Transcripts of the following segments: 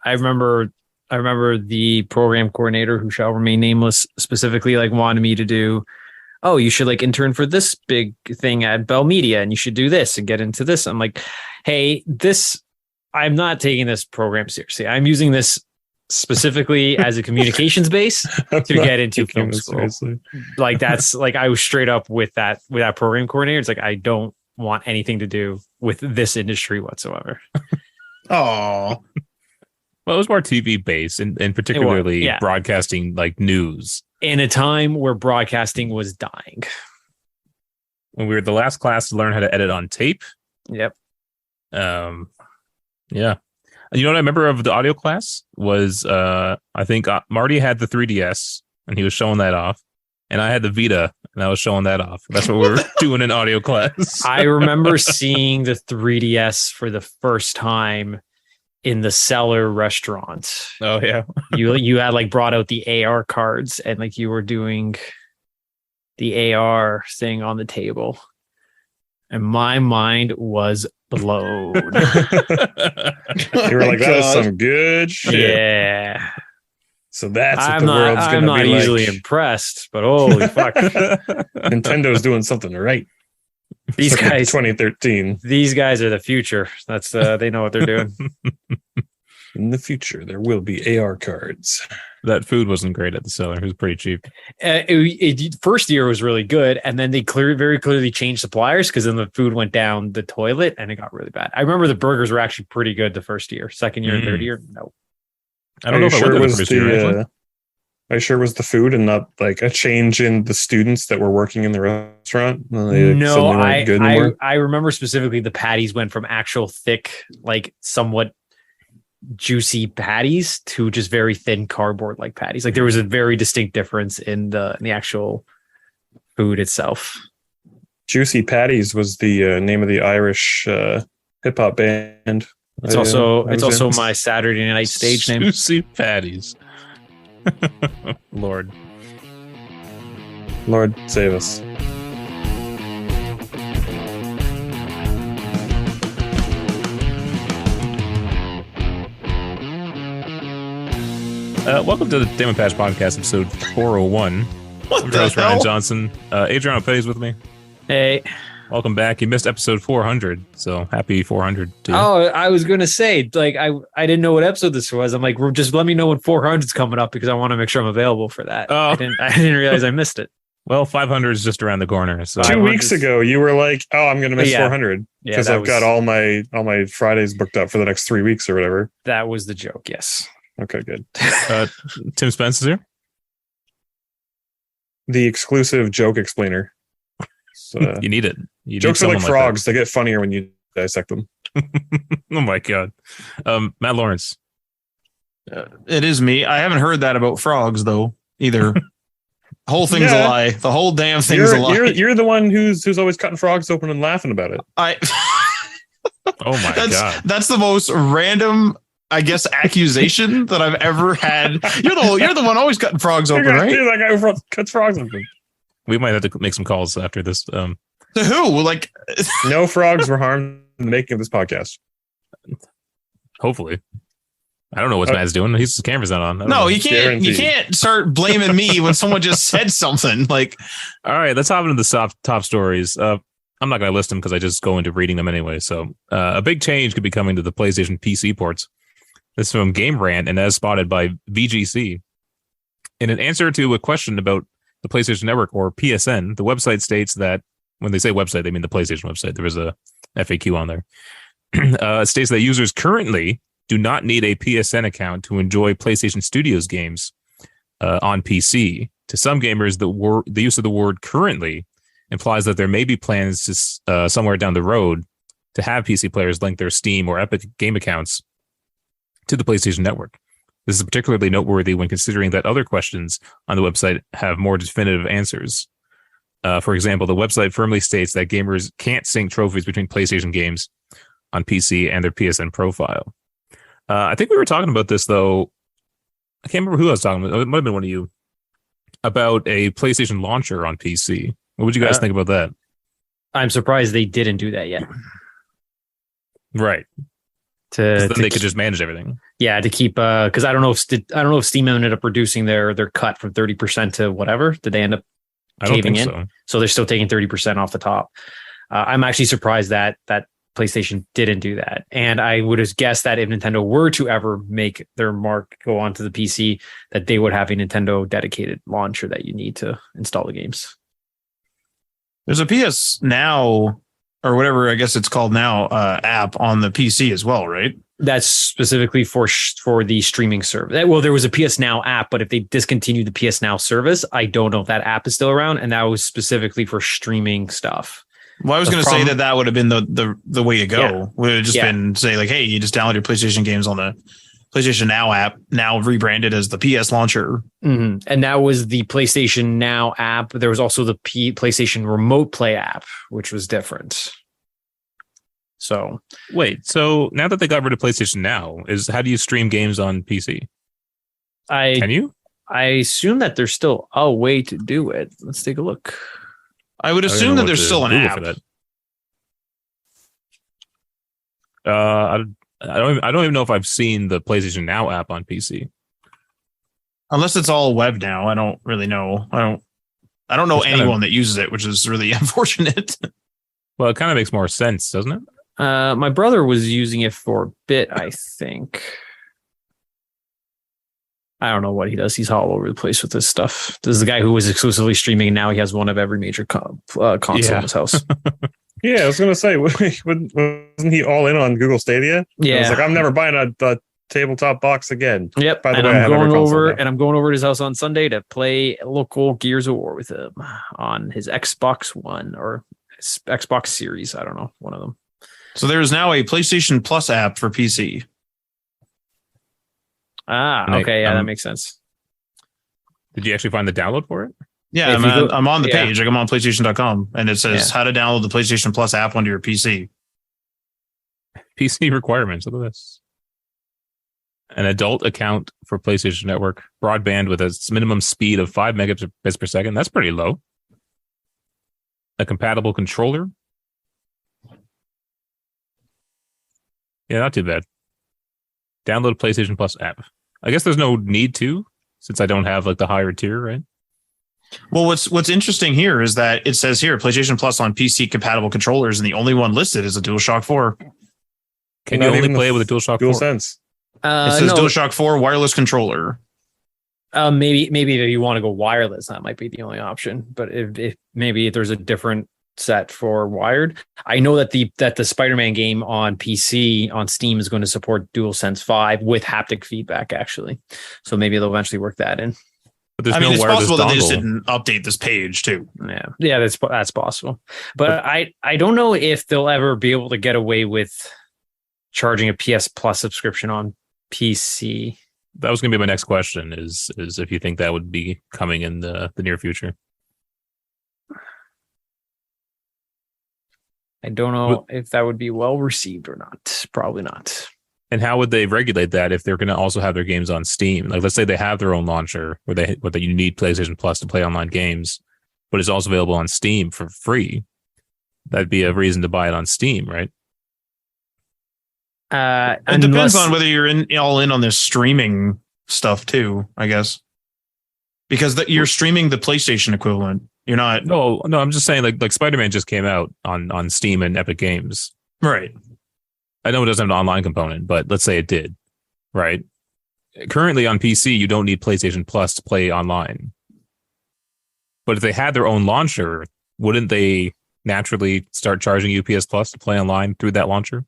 I remember the program coordinator, who shall remain nameless, specifically like wanted me to do, oh, you should like intern for this big thing at Bell Media and you should do this and get into this. I'm like, hey, I'm not taking this program seriously. I'm using this specifically as a communications base to get into film school. Seriously. Like that's like, I was straight up with that program coordinator. It's like, I don't want anything to do with this industry whatsoever. Oh, well, it was more TV based and particularly broadcasting like news in a time where broadcasting was dying. When we were the last class to learn how to edit on tape. Yep. Yeah. You know what I remember of the audio class was I think Marty had the 3DS and he was showing that off. And I had the Vita and I was showing that off. That's what we were doing in audio class. I remember seeing the 3DS for the first time in the Cellar restaurant. Oh yeah. You had like brought out the AR cards and like you were doing the AR thing on the table. And my mind was blown. You were like, that is some good shit. Yeah. So that's what the world's going to be like. I'm not easily impressed, but holy fuck. Nintendo's doing something right. These guys, 2013. These guys are the future. That's they know what they're doing. In the future, there will be AR cards. That food wasn't great at the Cellar. It was pretty cheap. First year was really good, and then they very clearly changed suppliers because then the food went down the toilet and it got really bad. I remember the burgers were actually pretty good the first year. Second year and third year, no. I don't know if it was the first year. Are you sure it was the food and not like a change in the students that were working in the restaurant? No, I remember specifically the patties went from actual thick, like somewhat juicy patties to just very thin cardboard like patties. Like there was a very distinct difference in the actual food itself. Juicy Patties was the name of the Irish hip hop band. It's also my Saturday night stage name. Juicy Patties. Lord save us. Welcome to the Damon Patch Podcast, episode 401. What I'm the host hell? Ryan Johnson. Adriano Petty's with me. Hey. Welcome back. You missed episode 400, so happy 400 to you. Oh, I was going to say, like, I didn't know what episode this was. I'm like, just let me know when 400 is coming up because I want to make sure I'm available for that. Oh. I didn't realize I missed it. Well, 500 is just around the corner. So 2 weeks ago, you were like, "Oh, I'm going to miss 400 because I've got all my Fridays booked up for the next 3 weeks or whatever." That was the joke. Yes. Okay, good. Tim Spence is here. The exclusive joke explainer. So, you need it. Jokes are like frogs; they get funnier when you dissect them. Oh my god, Matt Lawrence. It is me. I haven't heard that about frogs though either. The whole thing's a lie. The whole damn thing's a lie. You're the one who's always cutting frogs open and laughing about it. Oh my god, that's the most random, I guess, accusation that I've ever had. You're the one always cutting frogs open, right? You're that guy who cuts frogs open. We might have to make some calls after this. To who? Like, no frogs were harmed in the making of this podcast. Hopefully. I don't know what Matt's doing. His camera's not on. No, you can't. Guaranteed. You can't start blaming me when someone just said something. Like, all right, let's hop into the top stories. I'm not going to list them because I just go into reading them anyway. So, a big change could be coming to the PlayStation PC ports. This is from Game Rant and as spotted by VGC. In an answer to a question about the PlayStation Network, or PSN, the website states that, when they say website, they mean the PlayStation website. There was a FAQ on there. It states that users currently do not need a PSN account to enjoy PlayStation Studios games on PC. To some gamers, the use of the word currently implies that there may be plans to somewhere down the road to have PC players link their Steam or Epic game accounts to the PlayStation Network. This is particularly noteworthy when considering that other questions on the website have more definitive answers. For example, the website firmly states that gamers can't sync trophies between PlayStation games on PC and their PSN profile. I think we were talking about this, though. I can't remember who I was talking about. It might have been one of you. About a PlayStation launcher on PC. What would you guys think about that? I'm surprised they didn't do that yet. Right. then they could just manage everything. Yeah, to keep because I don't know if Steam ended up reducing their cut from 30% to whatever. Did they end up caving in? So they're still taking 30% off the top. I'm actually surprised that PlayStation didn't do that. And I would have guessed that if Nintendo were to ever make their mark go onto the PC, that they would have a Nintendo dedicated launcher that you need to install the games. There's a PS Now or whatever I guess it's called now app on the PC as well, right? That's specifically for the streaming service. Well, there was a PS Now app, but if they discontinued the PS Now service, I don't know if that app is still around. And that was specifically for streaming stuff. Well, I was going to say that would have been the way to go. Yeah. Would have just been say like, hey, you just download your PlayStation games on the PlayStation Now app, now rebranded as the PS launcher. Mm-hmm. And that was the PlayStation Now app. There was also the PlayStation Remote Play app, which was different. So wait, so now that they got rid of PlayStation Now, how do you stream games on PC? Can you? I assume that there's still a way to do it. Let's take a look. I would assume that there's still an app. For that. I don't even know if I've seen the PlayStation Now app on PC. Unless it's all web now, I don't really know. I don't know anyone that uses it, which is really unfortunate. Well, it kind of makes more sense, doesn't it? My brother was using it for a bit, I think. I don't know what he does. He's all over the place with this stuff. This is the guy who was exclusively streaming, and now he has one of every major console in his house. Yeah, I was going to say, wasn't he all in on Google Stadia? Yeah. I was like, I'm never buying a tabletop box again. Yep. By the way, I'm going over to his house on Sunday to play local Gears of War with him on his Xbox One or Xbox Series. I don't know, one of them. So there is now a PlayStation Plus app for PC. Okay. Yeah, that makes sense. Did you actually find the download for it? Yeah, I'm on the page. Like I'm on PlayStation.com, and it says how to download the PlayStation Plus app onto your PC. PC requirements. Look at this. An adult account for PlayStation Network, broadband with a minimum speed of 5 megabits per second. That's pretty low. A compatible controller. Yeah, not too bad. Download PlayStation Plus app. I guess there's no need to, since I don't have like the higher tier, right? Well, what's interesting here is that it says here PlayStation Plus on PC compatible controllers, and the only one listed is a DualShock 4. Can you only play it with a DualShock 4? DualSense. It says DualShock 4 wireless controller. Maybe if you want to go wireless, that might be the only option. But if maybe there's a different set for wired. I know that the Spider-Man game on PC on Steam is going to support DualSense 5 with haptic feedback, actually. So maybe they'll eventually work that in. But there's no it's wireless possible dongle. that they just didn't update this page too. Yeah, that's possible. But I don't know if they'll ever be able to get away with charging a PS Plus subscription on PC. That was going to be my next question: is if you think that would be coming in the near future. I don't know if that would be well received or not. Probably not. And how would they regulate that if they're going to also have their games on Steam? Like, let's say they have their own launcher where you need PlayStation Plus to play online games, but it's also available on Steam for free. That'd be a reason to buy it on Steam, right? It depends on whether you're all in on this streaming stuff too, I guess. Because you're streaming the PlayStation equivalent. You're not. No. I'm just saying, like Spider-Man just came out on Steam and Epic Games, right? I know it doesn't have an online component, but let's say it did, right? Currently on PC, you don't need PlayStation Plus to play online. But if they had their own launcher, wouldn't they naturally start charging you PS Plus to play online through that launcher?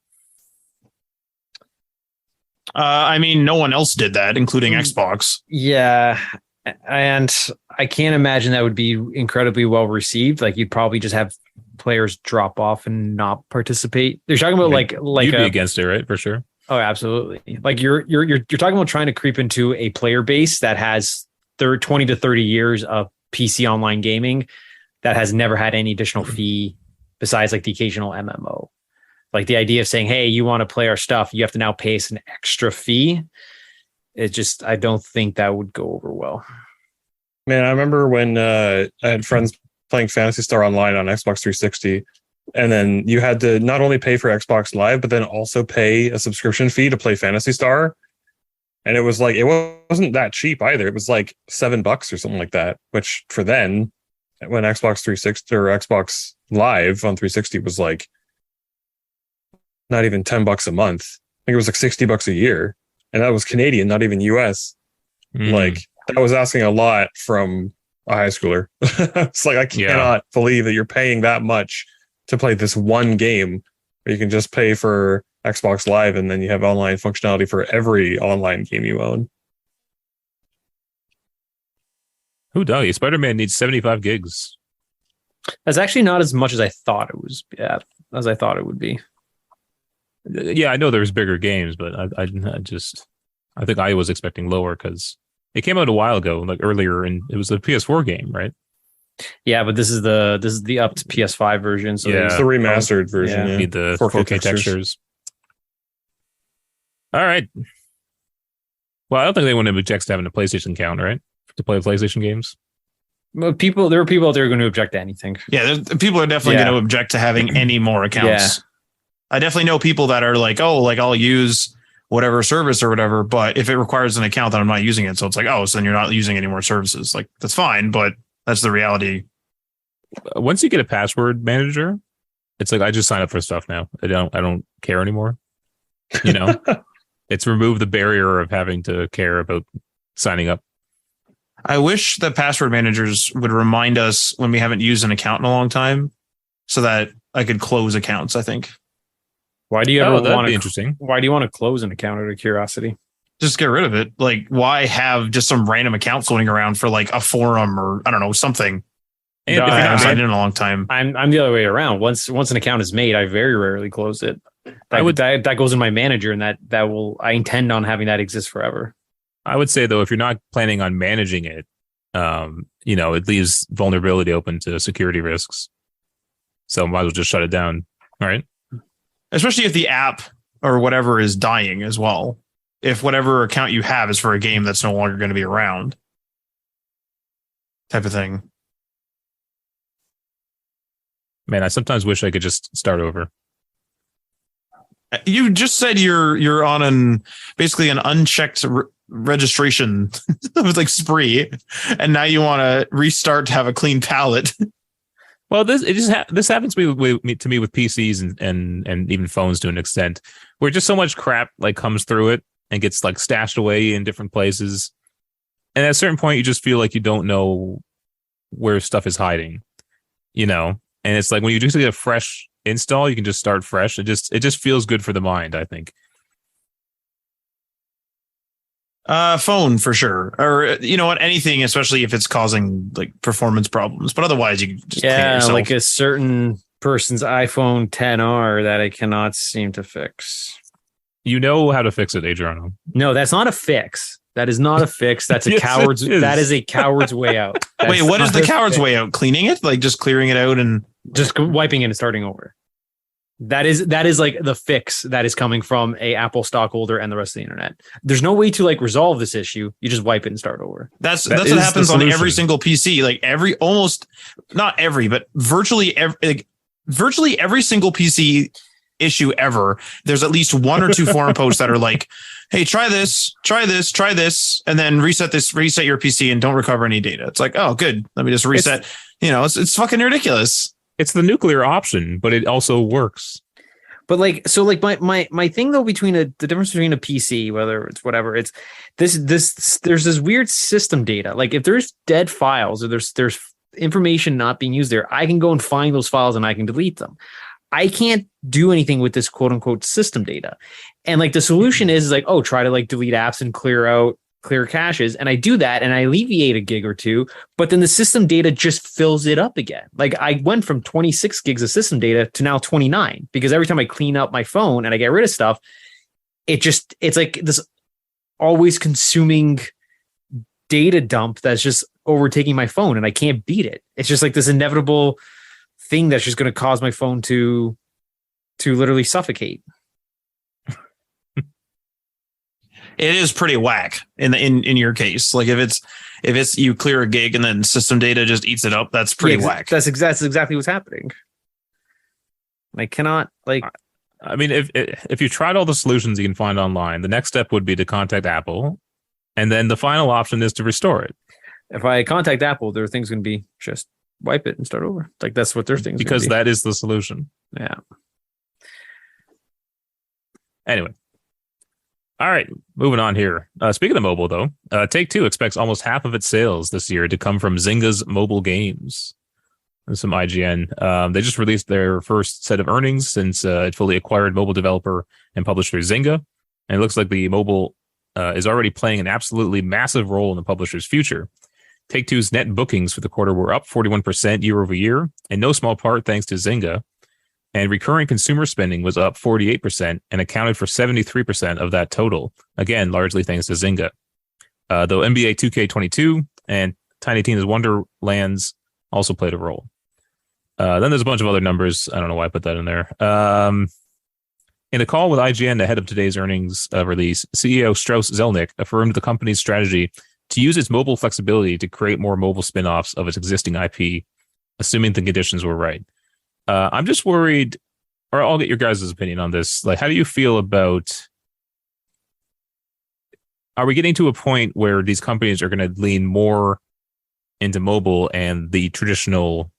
I mean, no one else did that, including Xbox. Yeah. And I can't imagine that would be incredibly well received. Like you'd probably just have players drop off and not participate. They're talking about like you'd be against it, right? For sure. Oh, absolutely. Like you're talking about trying to creep into a player base that has 20 to 30 years of PC online gaming that has never had any additional fee besides like the occasional MMO. Like the idea of saying, hey, you want to play our stuff, you have to now pay us an extra fee. I don't think that would go over well. Man, I remember when I had friends playing Phantasy Star Online on Xbox 360, And then you had to not only pay for Xbox Live, but then also pay a subscription fee to play Phantasy Star. And it was like, it wasn't that cheap either. It was like $7 or something like that, which for then, when Xbox 360 or Xbox Live on 360 was like not even $10 a month. I think it was like $60 a year. And that was Canadian, not even US. Like, that was asking a lot from a high schooler. It's like, I cannot believe that you're paying that much to play this one game where you can just pay for Xbox Live and then you have online functionality for every online game you own. Who does? Spider-Man needs 75 gigs. That's actually not as much as I thought it was. Yeah, as I thought it would be. Yeah, I know there's bigger games, but I think I was expecting lower because it came out a while ago, like earlier, and it was a PS4 game, right? Yeah, but this is the up to PS5 version. So it's the remastered version. Need the 4K textures. All right. Well, I don't think anyone objects to having a PlayStation account, right? To play PlayStation games. Well, there are people out there going to object to anything. Yeah, people are definitely going to object to having any more accounts. Yeah. I definitely know people that are like, oh, like I'll use whatever service or whatever, but if it requires an account, then I'm not using it. So it's like, oh, so then you're not using any more services. Like, that's fine, but that's the reality. Once you get a password manager, it's like I just sign up for stuff now. I don't care anymore. You know, it's removed the barrier of having to care about signing up. I wish that password managers would remind us when we haven't used an account in a long time, so that I could close accounts. I think. Why do you ever want to? Interesting. Why do you want to close an account out of curiosity? Just get rid of it. Like, why have just some random account floating around for like a forum or I don't know something? And if you're not signed in a long time, I'm the other way around. Once an account is made, I very rarely close it. That goes in my manager, and I intend on having that exist forever. I would say though, if you're not planning on managing it, it leaves vulnerability open to security risks. So might as well just shut it down. All right. Especially if the app or whatever is dying as well. If whatever account you have is for a game that's no longer going to be around, type of thing. Man, I sometimes wish I could just start over. You just said you're on basically an unchecked registration with like spree, and now you want to restart to have a clean palette. Well, this happens to me with PCs and even phones to an extent, where just so much crap like comes through it and gets like stashed away in different places, and at a certain point you just feel like you don't know where stuff is hiding, you know. And it's like when you just get a fresh install, you can just start fresh. It just feels good for the mind, I think. Phone for sure, or you know what, anything, especially if it's causing like performance problems. But otherwise, you can just clean it yourself. Like a certain person's iPhone XR that I cannot seem to fix. You know how to fix it, Adriano. No, that's not a fix. That is not a fix. That's a yes, coward's. That is a coward's way out. Wait, what is the coward's way out? Cleaning it, like just clearing it out and just wiping it and starting over. That is like the fix that is coming from a Apple stockholder and the rest of the internet. There's no way to like resolve this issue. You just wipe it and start over. That's what happens on every single PC. Like virtually every single PC issue ever. There's at least one or two forum posts that are like, hey, try this, and then reset your PC and don't recover any data. It's like, oh, good. Let me just reset. It's fucking ridiculous. It's the nuclear option, but it also works. But my thing though, the difference between a PC, whether it's whatever, it's there's this weird system data. Like if there's dead files or there's information not being used there, I can go and find those files and I can delete them. I can't do anything with this quote unquote system data. And like the solution is like, oh, try to like delete apps and clear caches. And I do that and I alleviate a gig or two, but then the system data just fills it up again. Like I went from 26 gigs of system data to now 29 because every time I clean up my phone and I get rid of stuff, it's like this always consuming data dump that's just overtaking my phone and I can't beat it. It's just like this inevitable thing that's just going to cause my phone to literally suffocate. It is pretty whack in your case. Like if it's you clear a gig and then system data just eats it up, that's pretty whack. That's exactly what's happening. I cannot like. I mean, if you tried all the solutions you can find online, the next step would be to contact Apple, and then the final option is to restore it. If I contact Apple, their thing's going to be just wipe it and start over. Like that's what their thing's because gonna be. that is the solution. Yeah. Anyway. All right, moving on here. Speaking of mobile, though, Take-Two expects almost half of its sales this year to come from Zynga's mobile games. There's some IGN. They just released their first set of earnings since it fully acquired mobile developer and publisher Zynga. And it looks like the mobile is already playing an absolutely massive role in the publisher's future. Take-Two's net bookings for the quarter were up 41% year over year, in no small part thanks to Zynga. And recurring consumer spending was up 48% and accounted for 73% of that total. Again, largely thanks to Zynga. Though NBA 2K22 and Tiny Tina's Wonderlands also played a role. Then there's a bunch of other numbers. I don't know why I put that in there. In a call with IGN ahead of today's earnings release, CEO Strauss Zelnick affirmed the company's strategy to use its mobile flexibility to create more mobile spin-offs of its existing IP, assuming the conditions were right. I'm just worried, or I'll get your guys' opinion on this. Like, how do you feel about, are we getting to a point where these companies are going to lean more into mobile and the traditional,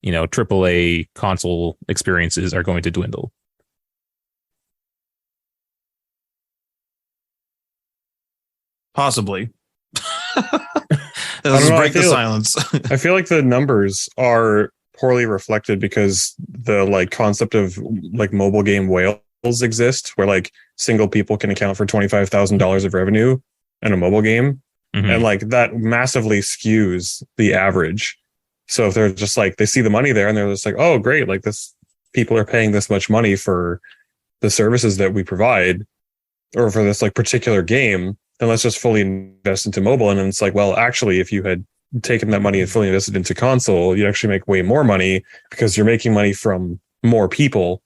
AAA console experiences are going to dwindle? Possibly. Let's break the silence. I feel like the numbers are poorly reflected because the concept of mobile game whales exist, where single people can account for $25,000 of revenue in a mobile game, and that massively skews the average. So if they're just they see the money there and they're just oh great, this people are paying this much money for the services that we provide or for this particular game, then let's just fully invest into mobile. And then it's well, actually, if you had taken that money and fully invested into console, you'd actually make way more money because you're making money from more people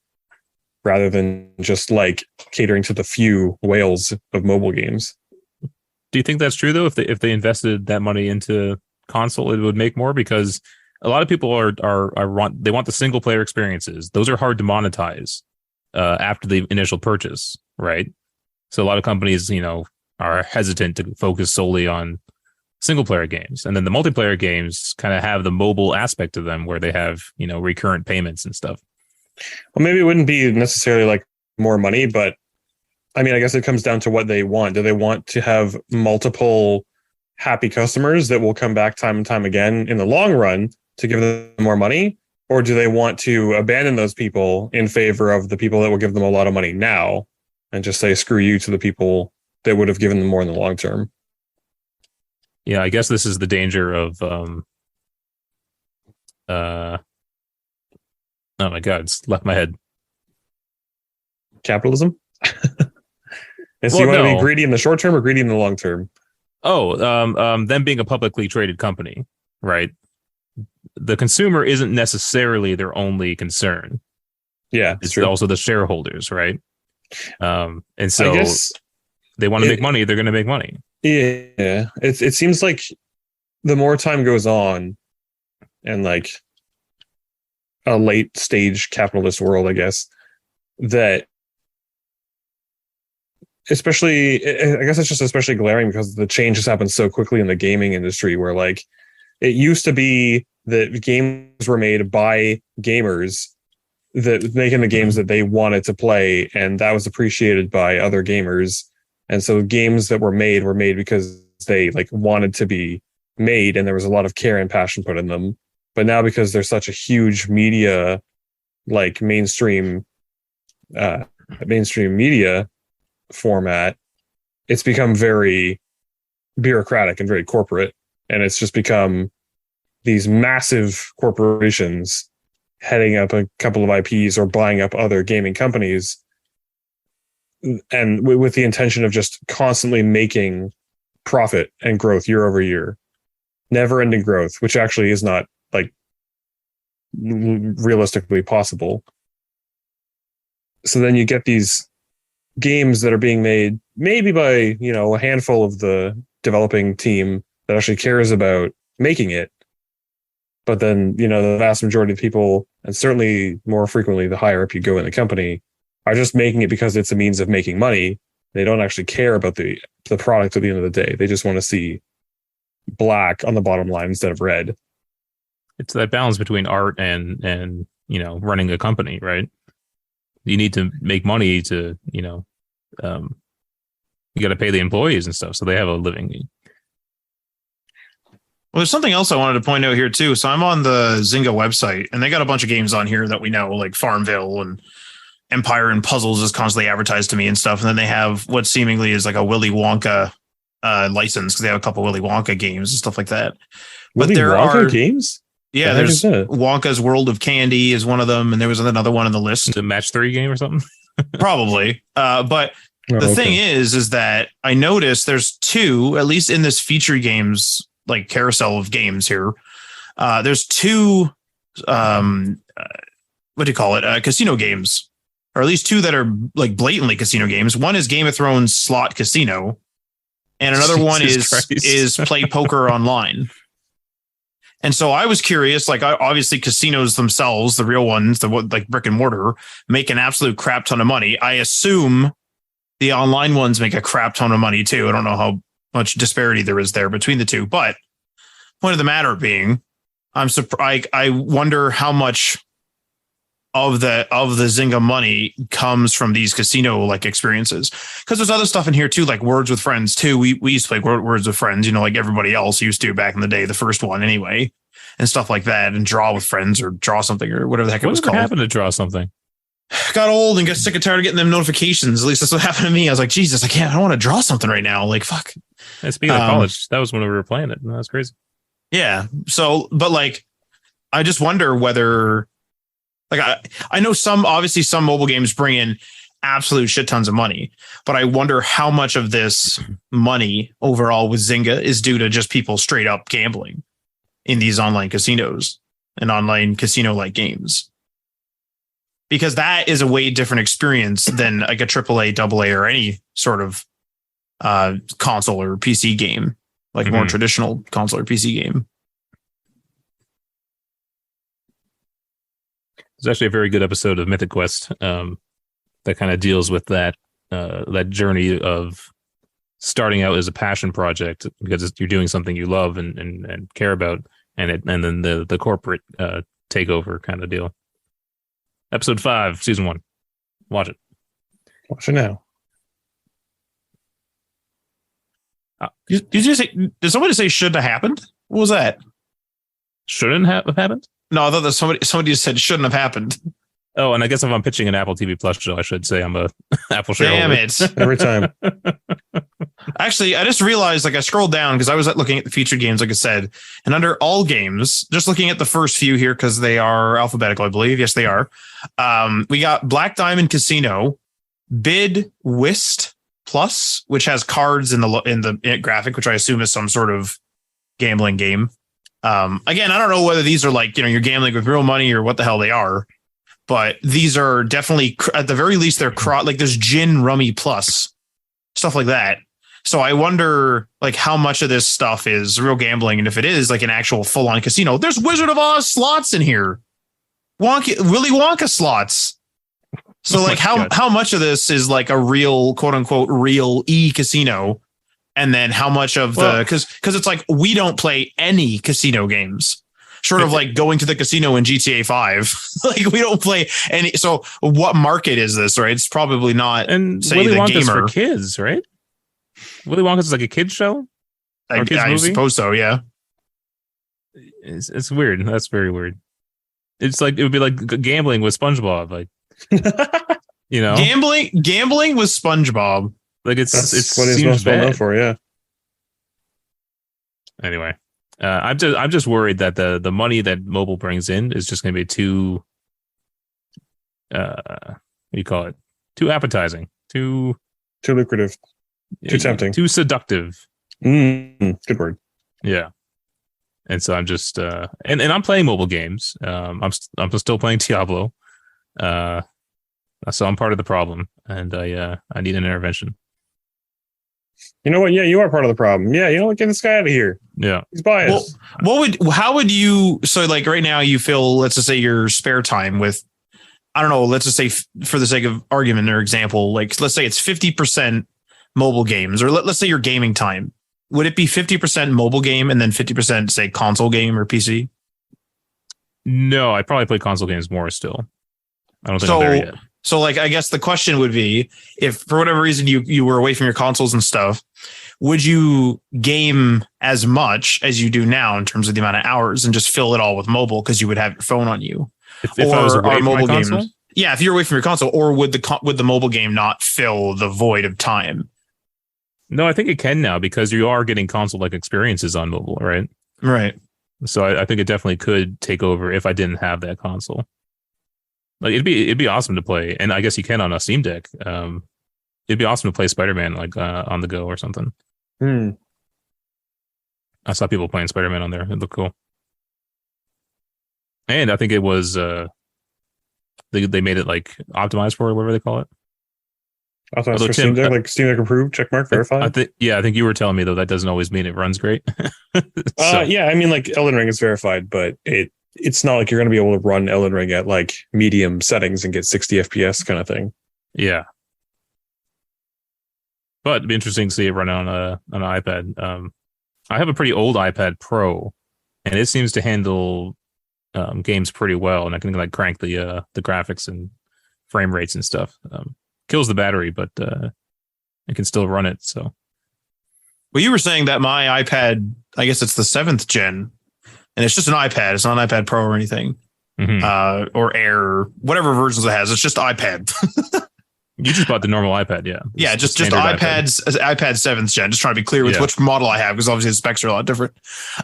rather than just catering to the few whales of mobile games. Do you think that's true though? If they invested that money into console, it would make more, because a lot of people they want the single player experiences. Those are hard to monetize after the initial purchase, right? So a lot of companies, are hesitant to focus solely on single player games, and then the multiplayer games kind of have the mobile aspect to them where they have recurrent payments and stuff. Well, maybe it wouldn't be necessarily more money, but I mean, I guess it comes down to what they want. Do they want to have multiple happy customers that will come back time and time again in the long run to give them more money, or do they want to abandon those people in favor of the people that will give them a lot of money now and just say screw you to the people that would have given them more in the long term? Yeah, I guess this is the danger of oh my god, it's left my head. Capitalism? And so you want to be greedy in the short term or greedy in the long term? Them being a publicly traded company, right? The consumer isn't necessarily their only concern. Yeah, it's true. Also the shareholders, right? And so I guess they want to make money, they're going to make money. Yeah, it seems like the more time goes on, and a late stage capitalist world, I guess, that especially, I guess it's just especially glaring because the change has happened so quickly in the gaming industry, where it used to be that games were made by gamers that making the games that they wanted to play, and that was appreciated by other gamers. And so games that were made because they wanted to be made, and there was a lot of care and passion put in them. But now, because there's such a huge media, mainstream media format, it's become very bureaucratic and very corporate. And it's just become these massive corporations heading up a couple of IPs or buying up other gaming companies, and with the intention of just constantly making profit and growth year over year, never ending growth, which actually is not realistically possible. So then you get these games that are being made maybe by, a handful of the developing team that actually cares about making it. But then, the vast majority of people and certainly more frequently the higher up you go in the company, are just making it because it's a means of making money. They don't actually care about the product at the end of the day. They just want to see black on the bottom line instead of red. It's that balance between art and running a company, right? You need to make money to you got to pay the employees and stuff, so they have a living. Well, there's something else I wanted to point out here too. So I'm on the Zynga website, and they got a bunch of games on here that we know, like Farmville and Empire and Puzzles is constantly advertised to me and stuff. And then they have what seemingly is like a Willy Wonka license, because they have a couple Willy Wonka games and stuff like that. But Willy there Wonka are games. Yeah, there's Wonka's World of Candy is one of them, and there was another one on the list. The Match 3 game or something? Probably. But the thing is that I noticed there's two, at least in this feature games, like carousel of games here. There's two, casino games, or at least two that are like blatantly casino games. One is Game of Thrones Slot Casino, and another one is Play Poker Online. And so I was curious, like obviously casinos themselves, the real ones, like brick and mortar, make an absolute crap ton of money. I assume the online ones make a crap ton of money too. I don't know how much disparity there is there between the two, but point of the matter being, I wonder how much of the Zynga money comes from these casino like experiences, because there's other stuff in here too, like Words with Friends too. We used to play Words with Friends, like everybody else used to back in the day, the first one anyway, and stuff like that, and Draw with Friends or Draw Something or whatever the heck it was called. What happened to Draw Something? Got old and got sick and tired of getting them notifications. At least that's what happened to me. I was like, Jesus, I don't want to draw something right now. Like, fuck. And speaking of college, that was when we were playing it. That was crazy. Yeah. So, but like, I just wonder whether, like, I know some mobile games bring in absolute shit tons of money, but I wonder how much of this money overall with Zynga is due to just people straight up gambling in these online casinos and online casino-like games. Because that is a way different experience than like a AAA, AA, or any sort of console or PC game, like more traditional console or PC game. There's actually a very good episode of Mythic Quest that kind of deals with that journey of starting out as a passion project because you're doing something you love and care about, and then the corporate takeover kind of deal. Episode 5, season 1. Watch it. Watch it now. Did somebody say should have happened? What was that? Shouldn't have happened? No, I thought that somebody just said shouldn't have happened. Oh, and I guess if I'm pitching an Apple TV Plus show, I should say I'm a Apple shareholder. Damn it. Every time. Actually, I just realized, like, I scrolled down because I was looking at the featured games, like I said, and under all games, just looking at the first few here because they are alphabetical, I believe. Yes, they are. We got Black Diamond Casino, Bid Whist Plus, which has cards in the graphic, which I assume is some sort of gambling game. Again, I don't know whether these are like, you're gambling with real money or what the hell they are, but these are definitely, at the very least, they're like there's Gin Rummy Plus, stuff like that. So I wonder like how much of this stuff is real gambling, and if it is like an actual full on casino. There's Wizard of Oz slots in here, Willy Wonka slots. So like how much of this is like a real quote unquote real casino, and then how much of because it's like we don't play any casino games short of like going to the casino in GTA 5. Like we don't play any. So what market is this? Right? It's probably not. And say Willy the Wonka's gamer. for kids, right? Willy Wonka's like a kids show. I suppose so. Yeah. It's weird. That's very weird. It's like it would be like gambling with SpongeBob, like gambling with SpongeBob. Like it's what he's most well known for. Yeah. Anyway, I'm just worried that the money that mobile brings in is just going to be too what do you call it? Too appetizing, too lucrative, too tempting, too seductive. Good word. Yeah. And so I'm just and I'm playing mobile games. I'm still playing Diablo. So I'm part of the problem, and I need an intervention. You know what? Yeah, you are part of the problem. Yeah, you know what? Get this guy out of here. Yeah. He's biased. Well, how would you, so like right now you fill, let's just say your spare time with, I don't know, let's just say for the sake of argument or example, like let's say it's 50% mobile games, or let's say your gaming time. Would it be 50% mobile game and then 50% say console game or PC? No, I probably play console games more still. I don't think I'm there yet. So like, I guess the question would be, if for whatever reason you were away from your consoles and stuff, would you game as much as you do now in terms of the amount of hours and just fill it all with mobile because you would have your phone on you? If I was away from my console? Yeah, if you're away from your console, or would the mobile game not fill the void of time? No, I think it can now because you are getting console-like experiences on mobile, right? Right. So I think it definitely could take over if I didn't have that console. Like it'd be awesome to play, and I guess you can on a Steam Deck. It'd be awesome to play Spider-Man like on the go or something. I saw people playing Spider-Man on there. It looked cool, and I think it was they made it like optimized for it, whatever they call it. Although Steam Deck, like Steam Deck approved, check mark, verified. I think you were telling me though that doesn't always mean it runs great. Yeah, I mean like Elden Ring is verified, but it's not like you're going to be able to run Elden Ring at like medium settings and get 60 FPS kind of thing. Yeah. But it'd be interesting to see it run on an iPad. I have a pretty old iPad Pro, and it seems to handle games pretty well, and I can like crank the graphics and frame rates and stuff. Kills the battery, but it can still run it. So, well, you were saying that my iPad, I guess it's the 7th gen, and it's just an iPad. It's not an iPad Pro or anything, or Air, whatever versions it has. It's just iPad. You just bought the normal iPad, yeah? Yeah, just iPad 7th gen. Just trying to be clear with which model I have, because obviously the specs are a lot different.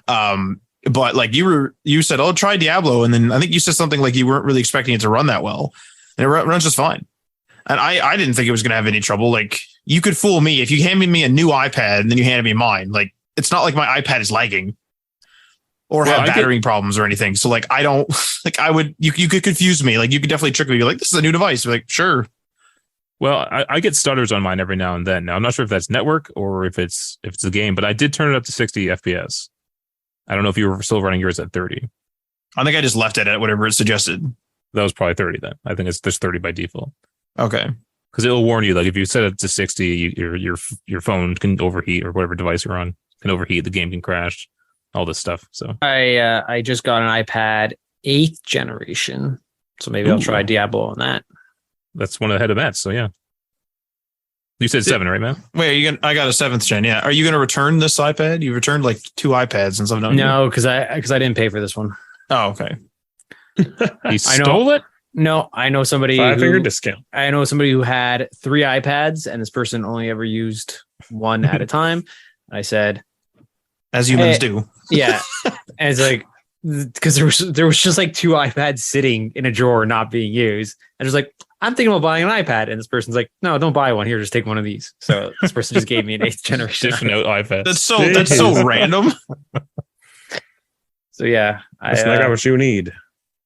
But like you said, oh, try Diablo, and then I think you said something like you weren't really expecting it to run that well, and it runs just fine. And I didn't think it was going to have any trouble. Like, you could fool me if you handed me a new iPad and then you handed me mine. Like, it's not like my iPad is lagging or have battery problems or anything. So like, I don't like, you could confuse me. Like, you could definitely trick me. Be like, this is a new device. Be like, sure. Well, I get stutters on mine every now and then. Now, I'm not sure if that's network or if it's a game, but I did turn it up to 60 FPS. I don't know if you were still running yours at 30. I think I just left it at whatever it suggested. That was probably 30 then. I think it's just 30 by default. Okay. Because it'll warn you, like if you set it to 60, your phone can overheat, or whatever device you're on can overheat. The game can crash, all this stuff. So I just got an iPad 8th generation, so maybe I'll try Diablo on that. That's one ahead of Matt. So yeah, you said 7, right, Matt? Wait, I got a 7th gen. Yeah, are you going to return this iPad? You returned like 2 iPads and stuff. No, because I didn't pay for this one. Oh, okay. He stole it. No, I know somebody. 5-finger discount. I know somebody who had 3 iPads, and this person only ever used one at a time. I said, as humans do. Yeah, and it's like, because there was just like 2 iPads sitting in a drawer not being used, and it's like, I'm thinking about buying an iPad, and this person's like, no, don't buy one. Here, just take one of these. So this person just gave me an 8th generation iPad. That's so random. So yeah, I got what you need.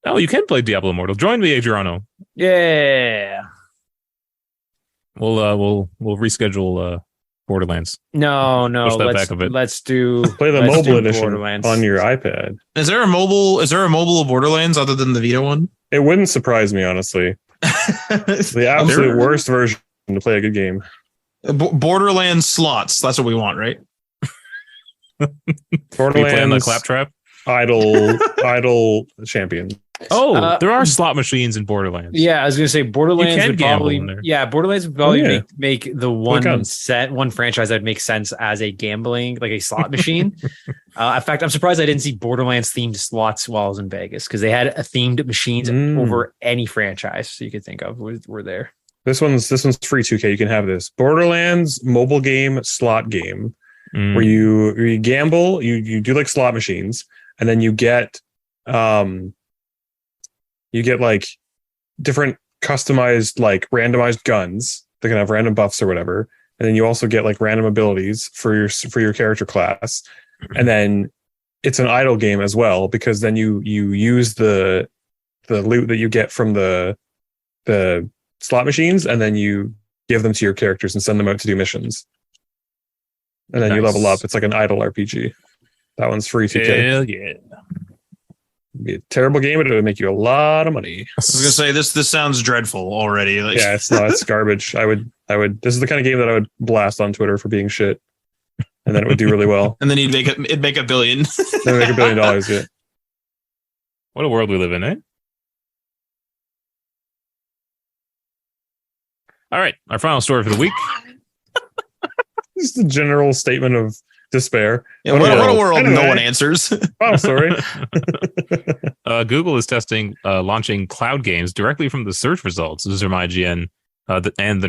Oh, you can play Diablo Immortal. Join me, Adriano. Yeah. We'll reschedule Borderlands. No. Let's do play the mobile edition on your iPad. Is there a mobile of Borderlands other than the Vita one? It wouldn't surprise me, honestly. The absolute worst version to play a good game. Borderlands slots. That's what we want, right? Borderlands playing the claptrap. idle champion. Oh, there are slot machines in Borderlands. Yeah, I was gonna say Borderlands would probably. Yeah, Borderlands would probably make the one franchise that would make sense as a gambling, like a slot machine. In fact, I'm surprised I didn't see Borderlands themed slots while I was in Vegas, because they had a themed machines over any franchise so you could think of were there. This one's free 2K. You can have this Borderlands mobile game slot game where you gamble, you do like slot machines, and then you get like different customized, like randomized guns that can have random buffs or whatever. And then you also get like random abilities for your character class. And then it's an idle game as well, because then you use the loot that you get from the slot machines, and then you give them to your characters and send them out to do missions. and then you Nice. level up. It's like an idle RPG. That one's free 2K. Hell yeah. It'd be a terrible game, but it would make you a lot of money. I was gonna say this sounds dreadful already. Like, Yeah, it's not. It's garbage. I would. This is the kind of game that I would blast on Twitter for being shit, and then it would do really well. and then it'd make $1 billion. Then make $1 billion. Yeah. What a world we live in, eh? All right, our final story for the week. Just a general statement of despair. Yeah, what a world Anyway, no one answers. Final story. Google is testing launching cloud games directly from the search results. This is from IGN and the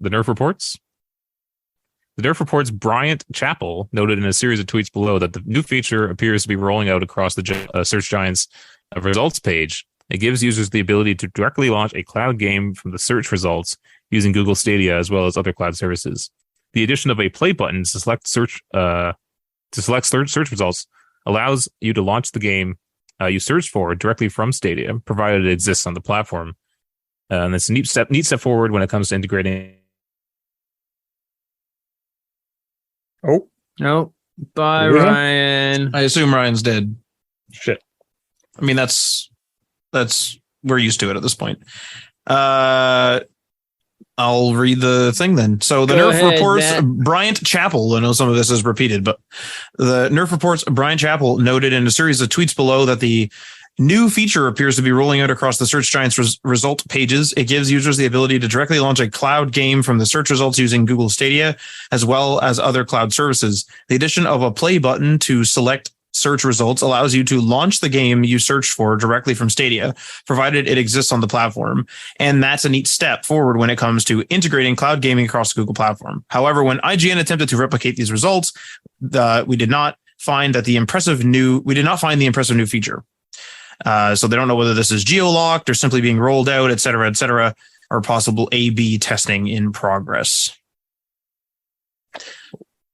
Nerf reports. The Nerf reports Bryant Chappell noted in a series of tweets below that the new feature appears to be rolling out across the search giant's results page. It gives users the ability to directly launch a cloud game from the search results using Google Stadia as well as other cloud services. The addition of a play button to select search results allows you to launch the game you searched for directly from Stadia, provided it exists on the platform. And it's a neat step forward when it comes to integrating. Oh, No. Bye, Yeah. Ryan. I assume Ryan's dead. shit. I mean, that's we're used to it at this point. I'll read the thing then. So the Go Nerf ahead, reports Matt. Bryant Chappell. I know some of this is repeated, but the Nerf reports Bryant Chappell noted in a series of tweets below that the new feature appears to be rolling out across the search giant's result pages. It gives users the ability to directly launch a cloud game from the search results using Google Stadia, as well as other cloud services. The addition of a play button to select search results allows you to launch the game you searched for directly from Stadia, provided it exists on the platform. And that's a neat step forward when it comes to integrating cloud gaming across the Google platform. However, when IGN attempted to replicate these results, we did not find the impressive new feature. So they don't know whether this is geo-locked or simply being rolled out, et cetera, or possible A/B testing in progress.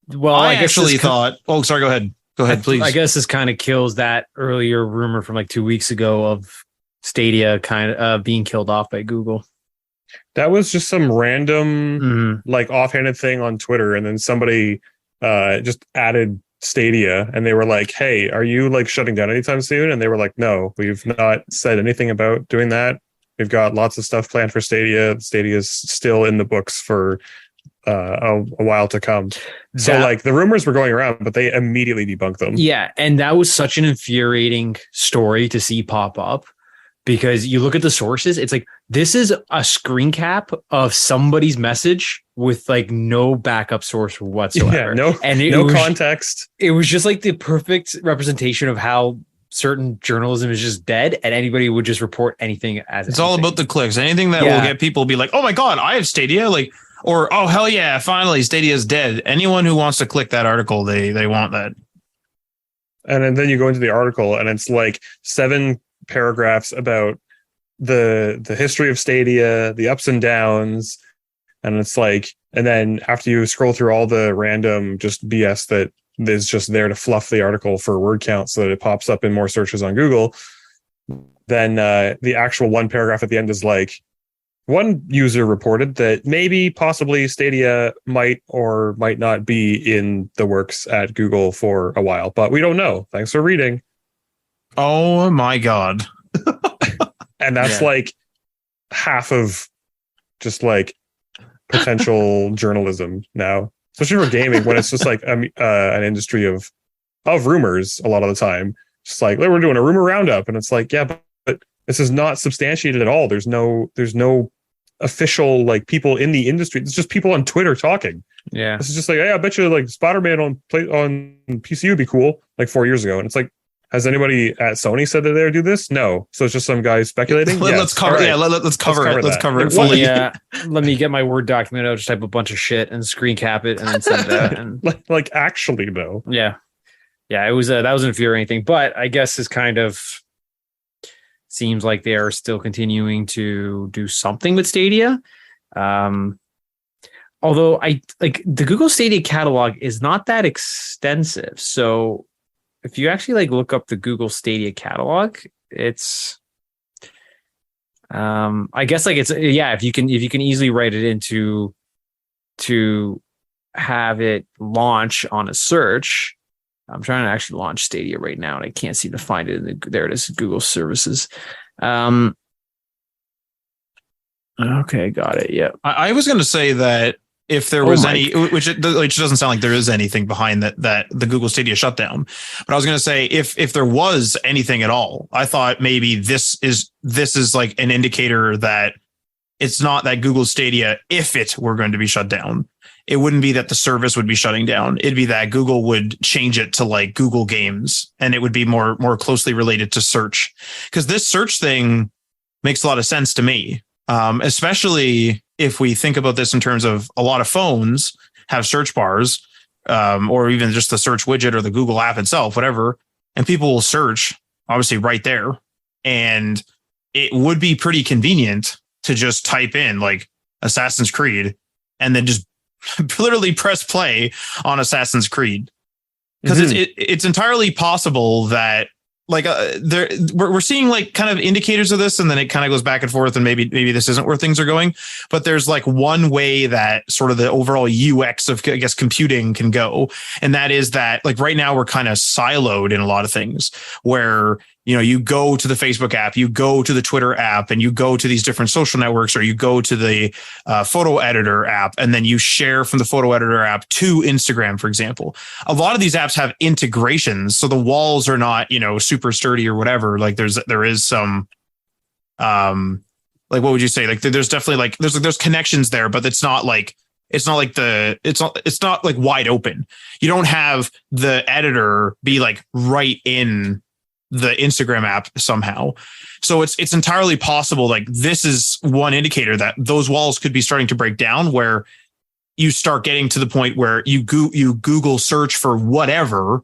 Well, I guess actually this thought, oh, sorry, go ahead. Go ahead, please. I guess this kind of kills that earlier rumor from like 2 weeks ago of Stadia kind of being killed off by Google. That was just some random, like offhanded thing on Twitter, and then somebody just added Stadia, and they were like, "Hey, are you like shutting down anytime soon?" And they were like, "No, we've not said anything about doing that. We've got lots of stuff planned for Stadia. Stadia is still in the books for a while to come." So like the rumors were going around, but they immediately debunked them. Yeah, and that was such an infuriating story to see pop up, because you look at the sources, it's like this is a screen cap of somebody's message with like no backup source whatsoever. Yeah, no context. It was just like the perfect representation of how certain journalism is just dead, and anybody would just report anything as it's all about the clicks. Anything that will get people to be like, "Oh my god, I have Stadia!" Like, or "Oh hell yeah, finally Stadia is dead." Anyone who wants to click that article, they want that. And then you go into the article, and it's like 7 paragraphs about the history of Stadia, the ups and downs, and it's like, and then after you scroll through all the random just BS that is just there to fluff the article for word count so that it pops up in more searches on Google, then the actual one paragraph at the end is like, one user reported that maybe possibly Stadia might or might not be in the works at Google for a while, but we don't know. Thanks for reading. Oh my god. And that's like half of just like potential journalism now, especially for gaming, when it's just like an industry of rumors a lot of the time. Just like, we're doing a rumor roundup, and it's like, yeah, but this is not substantiated at all. There's no official like people in the industry. It's just people on Twitter talking. Yeah, this is just like, hey, I bet you like Spider-Man on PC would be cool like 4 years ago, and it's like, has anybody at Sony said that they would do this? No. So it's just some guy speculating. Let's cover. Right. Yeah, let's cover it. Let's cover it Like, fully. Yeah, let me get my Word document out, just type a bunch of shit and screen cap it, and then send it out. And like actually though. Yeah. It was that was infuriating, but I guess it's kind of seems like they are still continuing to do something with Stadia. Although I like the Google Stadia catalog is not that extensive, so if you actually like look up the Google Stadia catalog, it's I guess like it's if you can easily write it into have it launch on a search. I'm trying to actually launch Stadia right now, and I can't seem to find it. There it is, Google Services. Okay, got it. Yeah. I was going to say that if there was any, which doesn't sound like there is anything behind that the Google Stadia shutdown, but I was going to say if there was anything at all, I thought maybe this is like an indicator that it's not that Google Stadia, if it were going to be shut down, it wouldn't be that the service would be shutting down. It'd be that Google would change it to like Google Games, and it would be more closely related to search, because this search thing makes a lot of sense to me. Especially if we think about this in terms of a lot of phones have search bars, or even just the search widget or the Google app itself, whatever, and people will search obviously right there. And it would be pretty convenient to just type in like Assassin's Creed and then just literally press play on Assassin's Creed. Because it's entirely possible that like we're seeing like kind of indicators of this, and then it kind of goes back and forth, and maybe this isn't where things are going. But there's like one way that sort of the overall UX of, I guess, computing can go, and that is that like right now we're kind of siloed in a lot of things where, you know, you go to the Facebook app, you go to the Twitter app, and you go to these different social networks, or you go to the photo editor app, and then you share from the photo editor app to Instagram, for example. A lot of these apps have integrations, so the walls are not, you know, super sturdy or whatever. Like there is some, like, what would you say? Like there's definitely like there's connections there, but it's not like wide open. You don't have the editor be like right in the Instagram app somehow. So it's entirely possible. Like this is one indicator that those walls could be starting to break down, where you start getting to the point where you Google search for whatever,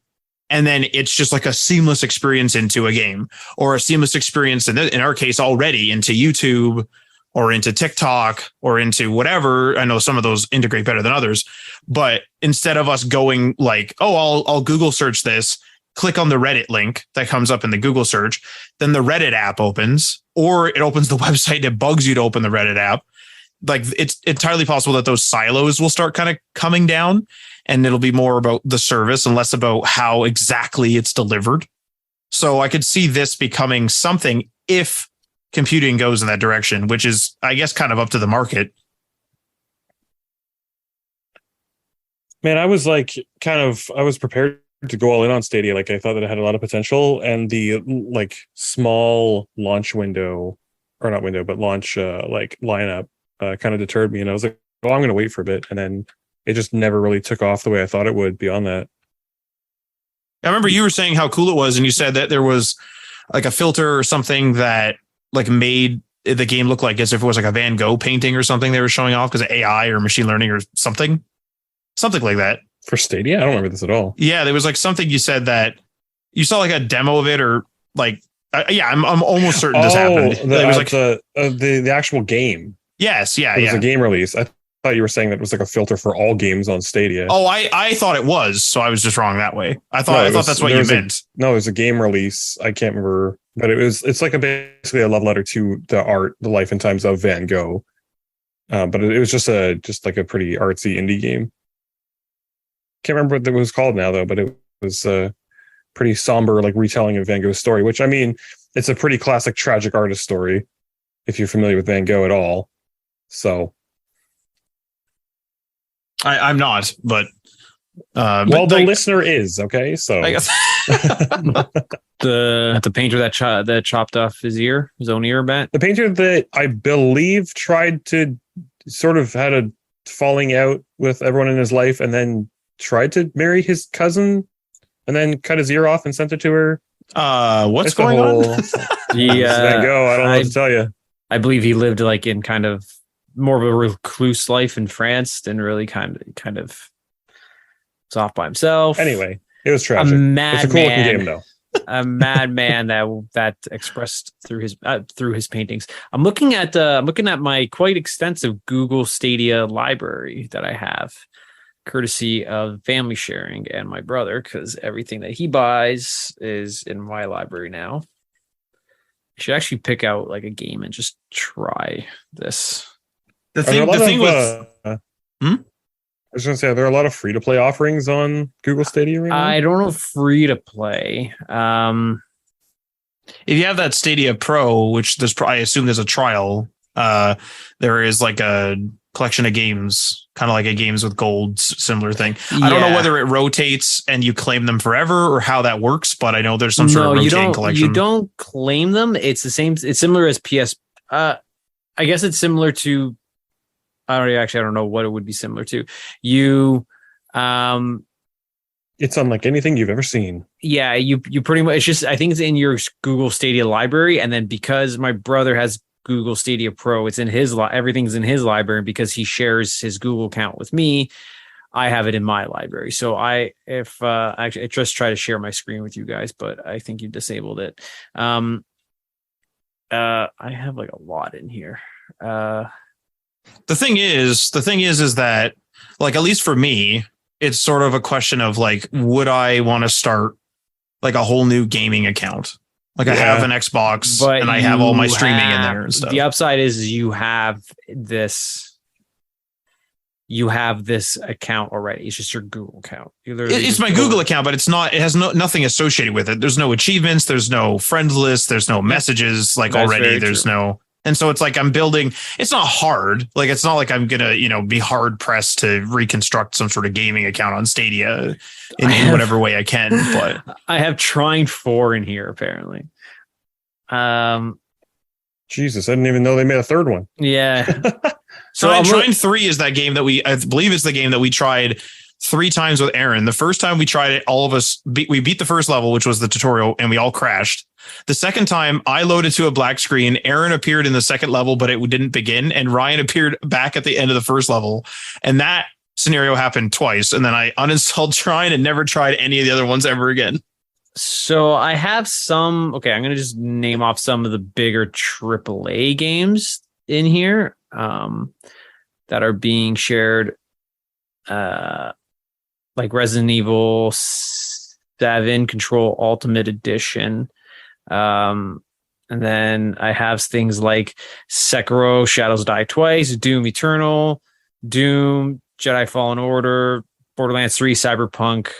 and then it's just like a seamless experience into a game, or a seamless experience in our case already into YouTube or into TikTok or into whatever. I know some of those integrate better than others, but instead of us going like, oh, I'll Google search this, click on the Reddit link that comes up in the Google search, then the Reddit app opens, or it opens the website and it bugs you to open the Reddit app. Like it's entirely possible that those silos will start kind of coming down, and it'll be more about the service and less about how exactly it's delivered. So I could see this becoming something if computing goes in that direction, which is, I guess, kind of up to the market. Man, I was prepared to go all in on Stadia. Like I thought that it had a lot of potential, and the like small launch window, or not window, but launch like lineup kind of deterred me. And I was like, well, I'm going to wait for a bit. And then it just never really took off the way I thought it would beyond that. I remember you were saying how cool it was, and you said that there was like a filter or something that like made the game look like as if it was like a Van Gogh painting or something they were showing off because of AI or machine learning or something like that. For Stadia? I don't remember this at all. Yeah, there was like something you said that you saw like a demo of it, or like, I'm almost certain this happened. It was like the actual game. Yes, yeah, it was a game release. I thought you were saying that it was like a filter for all games on Stadia. Oh, I thought it was, so I was just wrong that way. I thought that's what you meant. No, it was a game release. I can't remember, but it's like basically a love letter to the life and times of Van Gogh. But it was just like a pretty artsy indie game. Can't remember what it was called now though, but it was a pretty somber like retelling of Van Gogh's story, which, I mean, it's a pretty classic tragic artist story if you're familiar with Van Gogh at all. So I'm not, but the listener is, okay. So I guess the painter that chopped off his own ear, Matt. The painter that I believe tried to sort of had a falling out with everyone in his life, and then tried to marry his cousin, and then cut his ear off and sent it to her. What's going on? Van Gogh, I don't know what to tell you. I believe he lived like in kind of more of a recluse life in France, than really kind of was off by himself. Anyway, it was tragic. It's a cool looking game though. A madman that expressed through his paintings. I'm looking at my quite extensive Google Stadia library that I have, courtesy of family sharing and my brother, because everything that he buys is in my library now. I should actually pick out like a game and just try this. The thing with was going to say, are there a lot of free to play offerings on Google Stadia right now? I don't know, free to play. If you have that Stadia Pro, which I assume there's a trial, there is like a collection of games, kind of like a Games with Gold similar thing. I don't know whether it rotates and you claim them forever or how that works, but I know there's some sort of rotating collection. You don't claim them. It's the same. It's similar as PS. I guess it's similar to. I don't know what it would be similar to. It's unlike anything you've ever seen. Yeah, you pretty much. It's just, I think it's in your Google Stadia library, and then because my brother has Google Stadia Pro, it's in his everything's in his library, and because he shares his Google account with me, I have it in my library. So I just try to share my screen with you guys, but I think you disabled it. I have like a lot in here. The thing is that, like, at least for me, it's sort of a question of like, would I want to start like a whole new gaming account? Like, I have an Xbox and I have all my streaming in there and stuff. The upside is you have this account already. It's just your Google account. It's my Google account, but it's not. It has nothing associated with it. There's no achievements. There's no friends list. There's no messages. Like, that's already there's true. No. And so it's like I'm building. It's not hard. Like, it's not like I'm gonna, be hard pressed to reconstruct some sort of gaming account on Stadia in whatever way I can. But I have Trine 4 in here apparently. Jesus, I didn't even know they made a third one. Yeah. So Trine 3 is that game that I believe it's the game that we tried 3 times with Aaron. The first time we tried it, all of us we beat the first level, which was the tutorial, and we all crashed. The second time, I loaded to a black screen. Aaron appeared in the second level, but it didn't begin, and Ryan appeared back at the end of the first level. And that scenario happened twice, and then I uninstalled Trine and never tried any of the other ones ever again. So I have some. Okay, I'm going to just name off some of the bigger AAA games in here that are being shared. Like Resident Evil 7 Control Ultimate Edition. And then I have things like Sekiro, Shadows Die Twice, Doom Eternal, Doom, Jedi Fallen Order, Borderlands 3, Cyberpunk,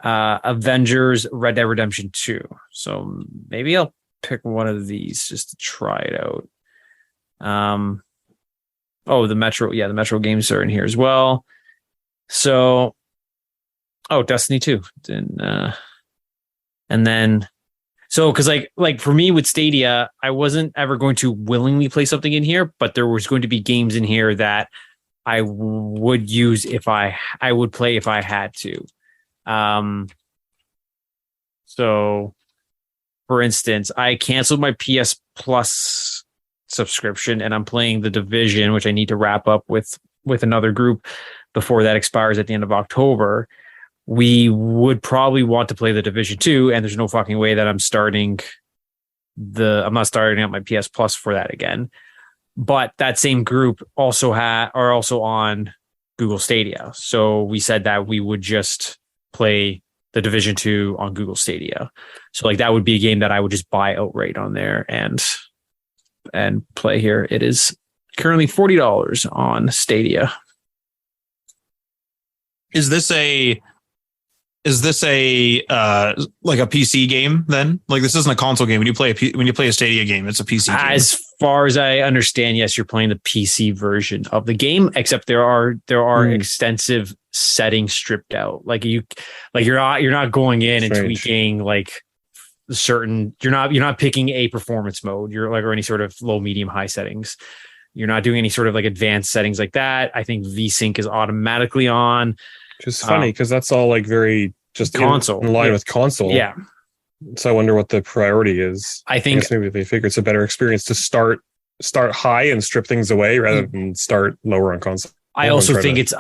Avengers, Red Dead Redemption 2. So maybe I'll pick one of these just to try it out. The Metro games are in here as well. So, Destiny 2. And then, so, because like for me with Stadia, I wasn't ever going to willingly play something in here, but there was going to be games in here that I would use if I would play if I had to. So, for instance, I canceled my PS Plus subscription, and I'm playing The Division, which I need to wrap up with another group before that expires at the end of October. We would probably want to play The Division 2, and there's no fucking way that I'm not starting out my PS Plus for that again. But that same group are also on Google Stadia. So we said that we would just play The Division 2 on Google Stadia. So like that would be a game that I would just buy outright on there and play here. It is currently $40 on Stadia. Is this a like a PC game then? Like, this isn't a console game. When you play a Stadia game, it's a PC game. As far as I understand, yes, you're playing the PC version of the game, except there are extensive settings stripped out. You're not going in and tweaking like certain. You're not picking a performance mode. You're like, or any sort of low, medium, high settings. You're not doing any sort of like advanced settings like that. I think VSync is automatically on. Which is funny because that's all like very just console in line with console. Yeah. So I wonder what the priority is. I think maybe they figure it's a better experience to start high and strip things away rather than start lower on console. I also think it's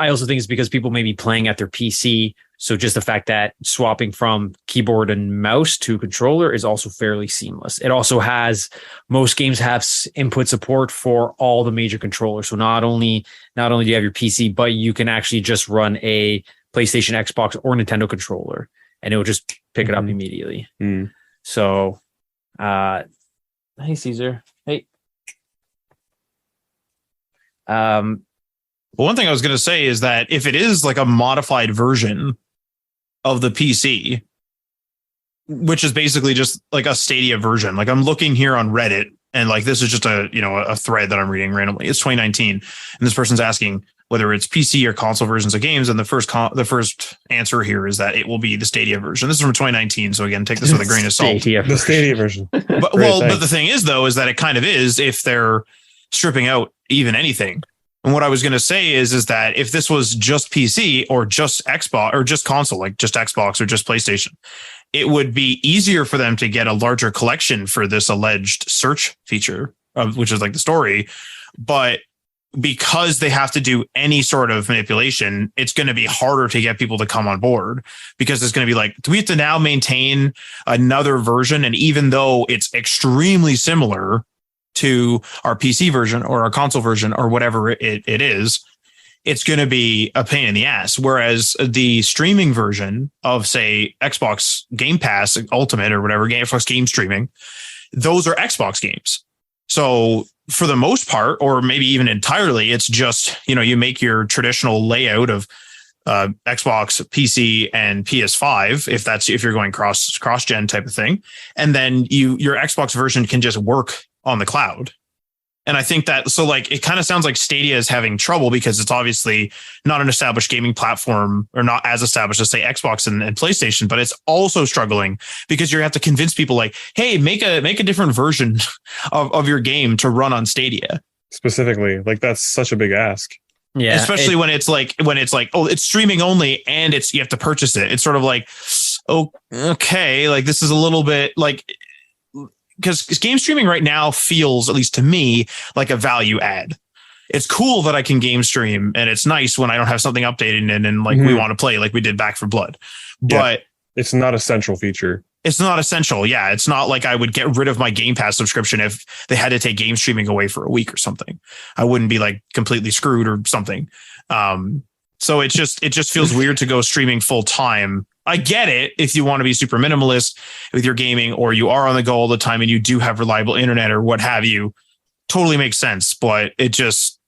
because people may be playing at their PC. So just the fact that swapping from keyboard and mouse to controller is also fairly seamless. It also most games have input support for all the major controllers. So not only do you have your PC, but you can actually just run a PlayStation, Xbox, or Nintendo controller, and it will just pick it up immediately. Mm. So, hey Caesar, hey. But one thing I was going to say is that if it is like a modified version of the PC, which is basically just like a Stadia version, like I'm looking here on Reddit, and like this is just a thread that I'm reading randomly. It's 2019, and this person's asking whether it's PC or console versions of games, and the first answer here is that it will be the Stadia version. This is from 2019, so again, take this with a grain of salt. The Stadia version. But but the thing is, though, is that it kind of is if they're stripping out even anything. And what I was going to say is that if this was just PC or just Xbox or just console, like just Xbox or just PlayStation, it would be easier for them to get a larger collection for this alleged search feature, which is like the story. But because they have to do any sort of manipulation, it's going to be harder to get people to come on board, because it's going to be like, do we have to now maintain another version? And even though it's extremely similar to our PC version or our console version or whatever it is, it's going to be a pain in the ass. Whereas the streaming version of, say, Xbox Game Pass Ultimate or whatever, Xbox Game Streaming, those are Xbox games. So for the most part, or maybe even entirely, it's just, you make your traditional layout of Xbox, PC, and PS5, if you're going cross gen type of thing, and then your Xbox version can just work on the cloud. And I think that, so like, it kind of sounds like Stadia is having trouble because it's obviously not an established gaming platform, or not as established as, say, Xbox and PlayStation, but it's also struggling because you have to convince people like, hey, make a different version of your game to run on Stadia. Specifically, like, that's such a big ask. Yeah. Especially when it's like, oh, it's streaming only and you have to purchase it. It's sort of like, oh, okay. Like, this is a little bit like, because game streaming right now feels, at least to me, like a value add. It's cool that I can game stream, and it's nice when I don't have something updated and like we want to play, like we did Back 4 Blood. But it's not a central feature. It's not essential. Yeah. It's not like I would get rid of my Game Pass subscription if they had to take game streaming away for a week or something. I wouldn't be like completely screwed or something. So it just feels weird to go streaming full time. I get it if you want to be super minimalist with your gaming, or you are on the go all the time and you do have reliable internet or what have you, totally makes sense. But it just,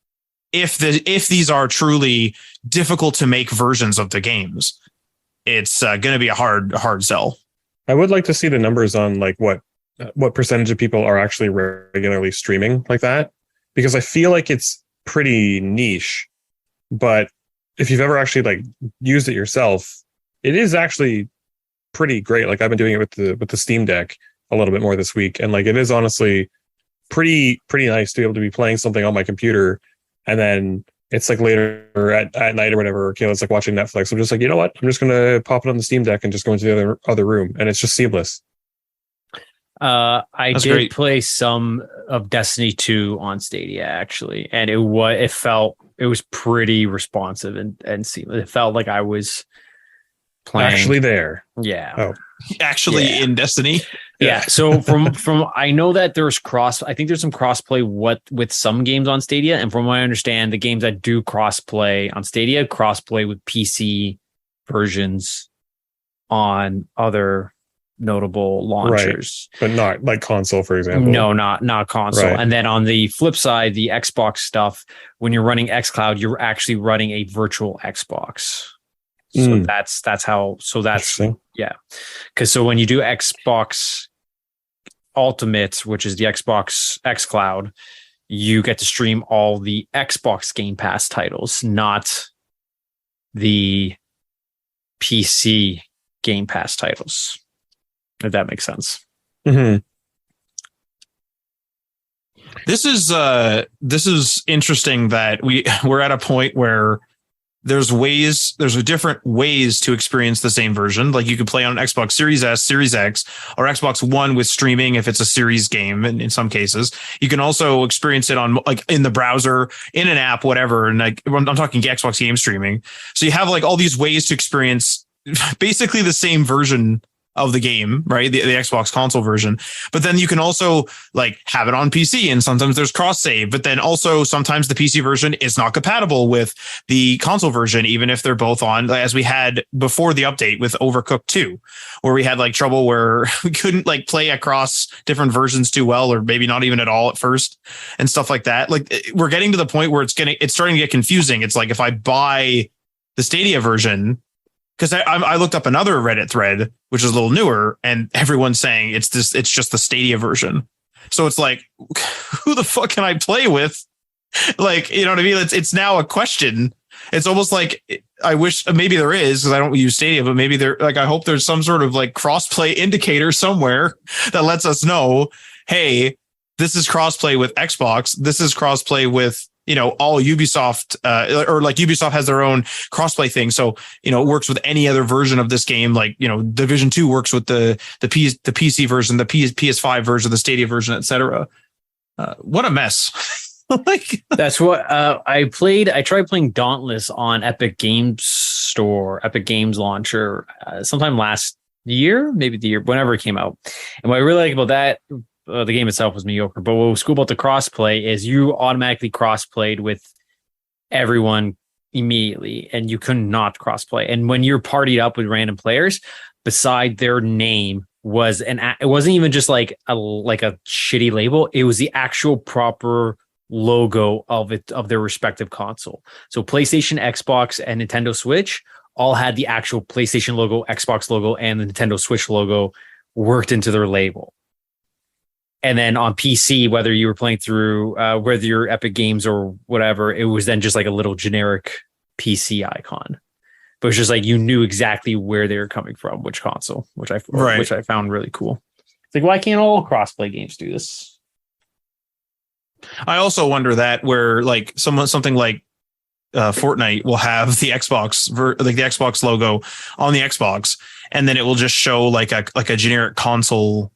if these are truly difficult to make versions of the games, it's going to be a hard sell. I would like to see the numbers on like what percentage of people are actually regularly streaming like that, because I feel like it's pretty niche. But if you've ever actually like used it yourself, it is actually pretty great. Like, I've been doing it with the Steam Deck a little bit more this week, and like, it is honestly pretty nice to be able to be playing something on my computer, and then it's like later at night or whatever, Kayla's like watching Netflix. I'm just like, you know what? I'm just gonna pop it on the Steam Deck and just go into the other room, and it's just seamless. I did play some of Destiny 2 on Stadia actually, and it was pretty responsive and seamless. It felt like I was playing actually there. Yeah. Oh. Actually in Destiny. Yeah. So from I know that I think there's some crossplay with some games on Stadia, and from what I understand, the games that do crossplay on Stadia crossplay with PC versions on other notable launchers, right. But not like console, for example. No, not console. Right. And then on the flip side, the Xbox stuff, when you're running xCloud, you're actually running a virtual Xbox. So that's how. So that's yeah. Because so when you do Xbox Ultimate, which is the Xbox xCloud, you get to stream all the Xbox Game Pass titles, not the PC Game Pass titles. If that makes sense. Mm-hmm. This is interesting that we're at a point where there's different ways to experience the same version. Like, you could play on Xbox Series S, Series X, or Xbox One with streaming if it's a series game. And in some cases, you can also experience it on like in the browser, in an app, whatever. And like, I'm talking Xbox game streaming. So you have like all these ways to experience basically the same version of the game, right? The Xbox console version. But then you can also like have it on PC, and sometimes there's cross save, but then also sometimes the PC version is not compatible with the console version, even if they're both on, as we had before the update with Overcooked 2, where we had like trouble where we couldn't like play across different versions too well, or maybe not even at all at first and stuff like that. Like we're getting to the point where it's starting to get confusing. It's like if I buy the Stadia version, because I looked up another Reddit thread, which is a little newer, and everyone's saying it's just the Stadia version. So it's like, who the fuck can I play with? Like, you know what I mean? It's now a question. It's almost like I wish maybe there is, because I don't use Stadia, but maybe there, like, I hope there's some sort of like crossplay indicator somewhere that lets us know, hey, this is crossplay with Xbox. This is crossplay with, you know, all Ubisoft, or like Ubisoft has their own crossplay thing. So, you know, it works with any other version of this game. Like, you know, Division 2 works with the PC version, the PS5 version, the Stadia version, etc. What a mess. Like that's what I played. I tried playing Dauntless on Epic Games Store, Epic Games Launcher, sometime last year, maybe the year, whenever it came out. And what I really like about that, the game itself was mediocre, but what was cool about the crossplay is you automatically crossplayed with everyone immediately, and you could not crossplay. And when you're partied up with random players, beside their name was it wasn't even just like a shitty label. It was the actual proper logo of their respective console. So PlayStation, Xbox, and Nintendo Switch all had the actual PlayStation logo, Xbox logo, and the Nintendo Switch logo worked into their label. And then on PC, whether you were playing through, whether you're Epic Games or whatever, it was then just like a little generic PC icon. But it's just like you knew exactly where they were coming from, which console, which I found really cool. It's like, why can't all crossplay games do this? I also wonder that where like something like Fortnite will have the Xbox like the Xbox logo on the Xbox, and then it will just show like a generic console.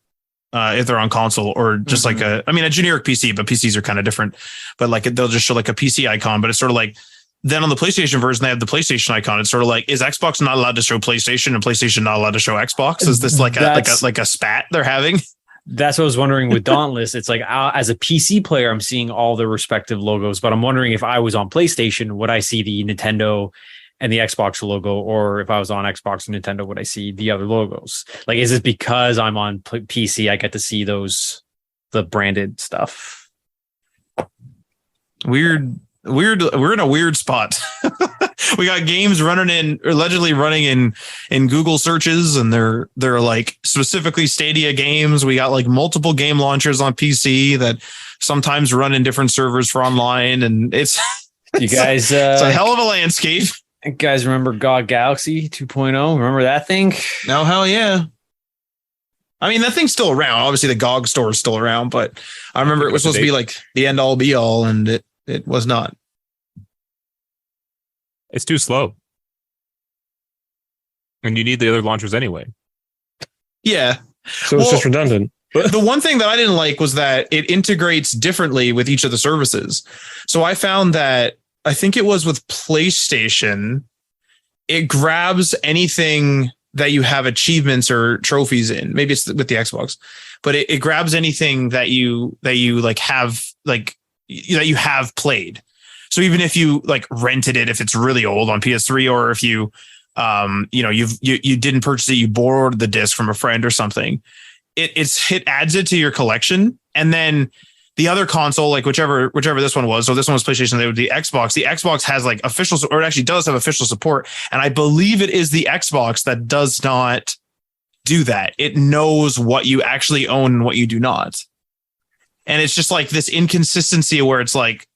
If they're on console, or just like a generic PC, but PCs are kind of different. But like they'll just show like a PC icon, but it's sort of like then on the PlayStation version they have the PlayStation icon. It's sort of like, is Xbox not allowed to show PlayStation and PlayStation not allowed to show Xbox? Is this like a spat they're having? That's what I was wondering with Dauntless. It's like as a PC player, I'm seeing all the respective logos, but I'm wondering if I was on PlayStation, would I see the Nintendo and the Xbox logo, or if I was on Xbox and Nintendo, would I see the other logos? Like, is it because I'm on PC, I get to see the branded stuff? Weird. We're in a weird spot. We got games allegedly running in Google searches, and they're like specifically Stadia games. We got like multiple game launchers on PC that sometimes run in different servers for online, and it's you guys, it's a hell of a landscape. You guys remember GOG Galaxy 2.0? Remember that thing? No, hell yeah. I mean, that thing's still around. Obviously, the GOG store is still around, but I remember it was supposed to be like the end all be all, and it was not. It's too slow. And you need the other launchers anyway. Yeah. So it's just redundant. The one thing that I didn't like was that it integrates differently with each of the services. So I found that, I think it was with PlayStation, it grabs anything that you have achievements or trophies in. Maybe it's with the Xbox, but it grabs anything that you like have, like that you have played. So even if you like rented it, if it's really old on PS3, or if you you didn't purchase it, you borrowed the disc from a friend or something, it adds it to your collection. And then the other console, like whichever this one was, so this one was PlayStation, they would be Xbox. The Xbox has like official, or it actually does have official support. And I believe it is the Xbox that does not do that. It knows what you actually own and what you do not. And it's just like this inconsistency where it's like,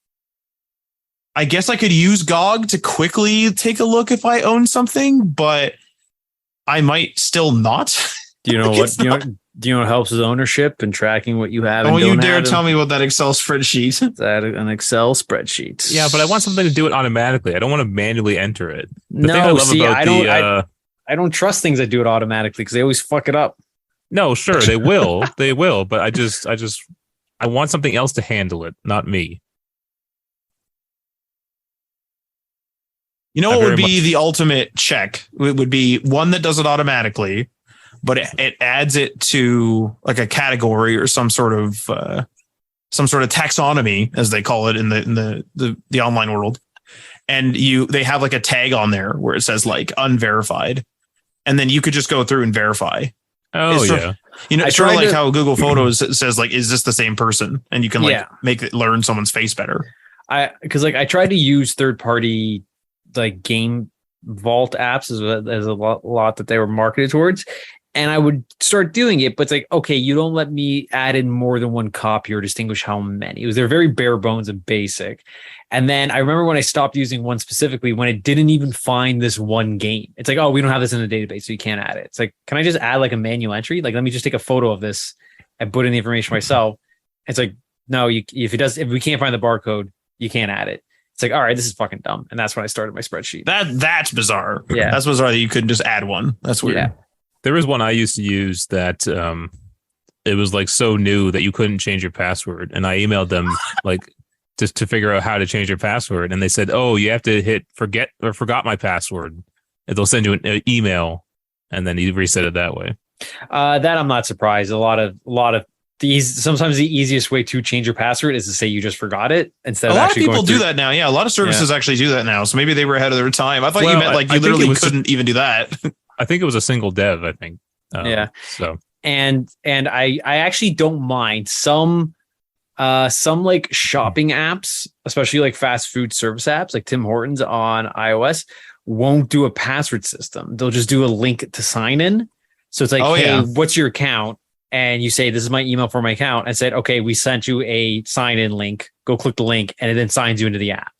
I guess I could use GOG to quickly take a look if I own something, but I might still not. Do you know what? Do you know what helps with ownership and tracking what you have? Oh, you dare tell me about that Excel spreadsheet? Is that an Excel spreadsheet? Yeah, but I want something to do it automatically. I don't want to manually enter it. I don't trust things that do it automatically because they always fuck it up. No, sure, they will. They will, but I want something else to handle it, not me. You know what would be the ultimate check? It would be one that does it automatically, but it adds it to like a category or some sort of taxonomy, as they call it in the online world. And they have like a tag on there where it says like unverified, and then you could just go through and verify. Oh, it's yeah. It's sort of like how Google Photos says like, is this the same person? And you can like make it learn someone's face better. Because I tried to use third party like game vault apps as a lot that they were marketed towards, and I would start doing it, but it's like, okay, you don't let me add in more than one copy or distinguish how many. They're very bare bones and basic. And then I remember when I stopped using one specifically, when it didn't even find this one game. It's like, oh, we don't have this in the database, so you can't add it. It's like, can I just add like a manual entry? Like, let me just take a photo of this and put in the information myself. It's like, no, if we can't find the barcode, you can't add it. It's like, all right, this is fucking dumb. And that's when I started my spreadsheet. That's bizarre. Yeah. That's bizarre that you couldn't just add one. That's weird. Yeah. There was one I used to use that it was like so new that you couldn't change your password. And I emailed them like just to figure out how to change your password. And they said, oh, you have to hit forget or forgot my password. And they'll send you an email and then you reset it that way. That I'm not surprised. A lot of sometimes the easiest way to change your password is to say you just forgot it instead of actually going through. A lot of people do that now. Yeah, a lot of services actually do that now. So maybe they were ahead of their time. I thought you meant like you literally couldn't even do that. I think it was a single dev, I think. Yeah. So and I actually don't mind some like shopping apps, especially like fast food service apps like Tim Hortons on iOS, won't do a password system. They'll just do a link to sign in. So it's like, what's your account? And you say, this is my email for my account. And said, okay, we sent you a sign in link. Go click the link, and it then signs you into the app.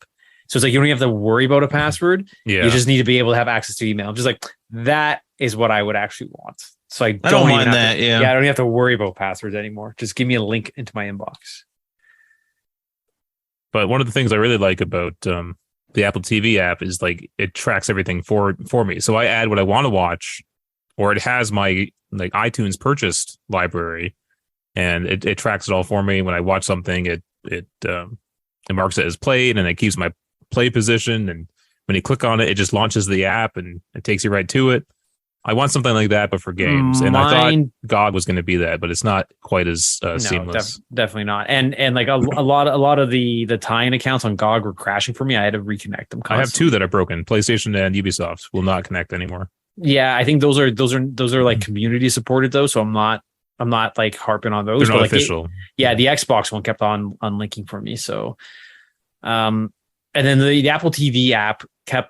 So it's like, you don't have to worry about a password. Yeah. You just need to be able to have access to email. I'm just like, that is what I would actually want. So I don't mind that. I don't have to worry about passwords anymore. Just give me a link into my inbox. But one of the things I really like about the Apple TV app is like it tracks everything for me. So I add what I want to watch, or it has my like iTunes purchased library, and it tracks it all for me. When I watch something, it marks it as played, and it keeps my play position. And when you click on it, it just launches the app and it takes you right to it. I want something like that, but for games. And I thought GOG was going to be that, but it's not quite as seamless. Definitely not. And like a lot of the tie-in accounts on GOG were crashing for me. I had to reconnect them constantly. I have two that are broken. PlayStation and Ubisoft will not connect anymore. Yeah, I think those are like community supported though, so I'm not like harping on those. They're not like official. The Xbox one kept on unlinking for me. So, and then the Apple TV app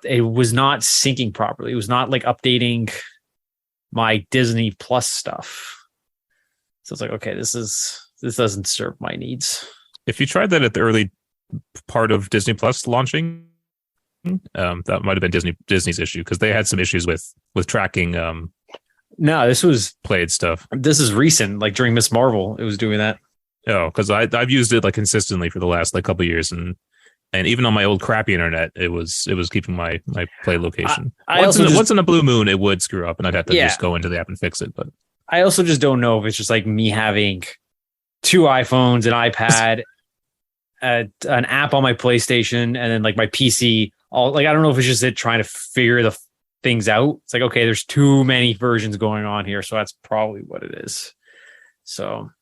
was not syncing properly. It was not like updating my Disney Plus stuff. So it's like, okay, this doesn't serve my needs. If you tried that at the early part of Disney Plus launching, that might have been Disney's issue, because they had some issues with tracking. No, this was played stuff. This is recent, like during Miss Marvel, it was doing that. Oh, because I've used it like consistently for the last like couple of years, and even on my old crappy internet, it was keeping my play location. Once in a blue moon, it would screw up, and I'd have to just go into the app and fix it. But I also just don't know if it's just like me having two iPhones, an iPad, an app on my PlayStation, and then like my PC. I don't know if it's just it trying to figure the things out. It's like, okay, there's too many versions going on here, so that's probably what it is. So,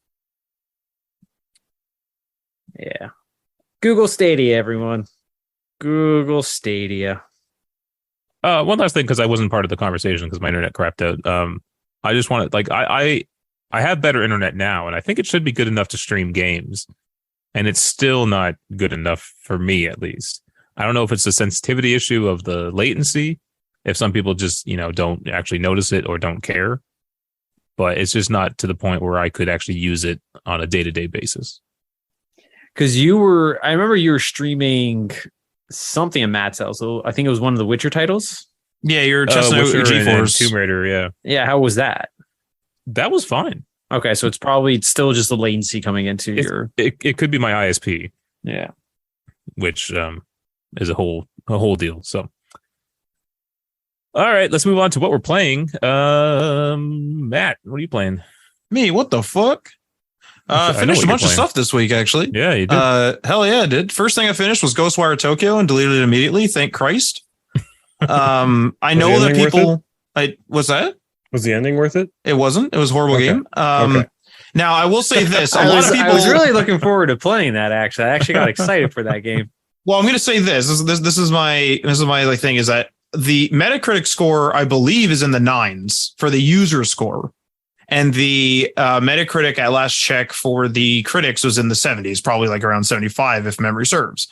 yeah. Google Stadia, everyone. Google Stadia. One last thing, because I wasn't part of the conversation because my internet crapped out. I just wanted, like, I have better internet now, and I think it should be good enough to stream games, and it's still not good enough for me, at least. I don't know if it's a sensitivity issue of the latency, if some people just, don't actually notice it or don't care, but it's just not to the point where I could actually use it on a day-to-day basis. Because I remember you were streaming something in Matt's house. So I think it was one of the Witcher titles. Yeah, you're testing out GeForce. Tomb Raider, yeah. Yeah, how was that? That was fine. Okay, so it's probably still just the latency coming into your... It could be my ISP. Yeah. Which is a whole deal. So, all right, let's move on to what we're playing. Matt, what are you playing? Me? What the fuck? Finished a bunch of stuff this week, actually. Yeah, you did. Hell yeah, I did. First thing I finished was Ghostwire Tokyo and deleted it immediately. Thank Christ. I know that people... What's that? Was the ending worth it? It wasn't. It was a horrible Okay. game. Okay. Now I will say this: I was really looking forward to playing that. Actually, I actually got excited for that game. Well, I'm going to say this. This is my like thing is that the Metacritic score, I believe, is in the 9s for the user score, and the Metacritic at last check for the critics was in the 70s, probably like around 75 if memory serves.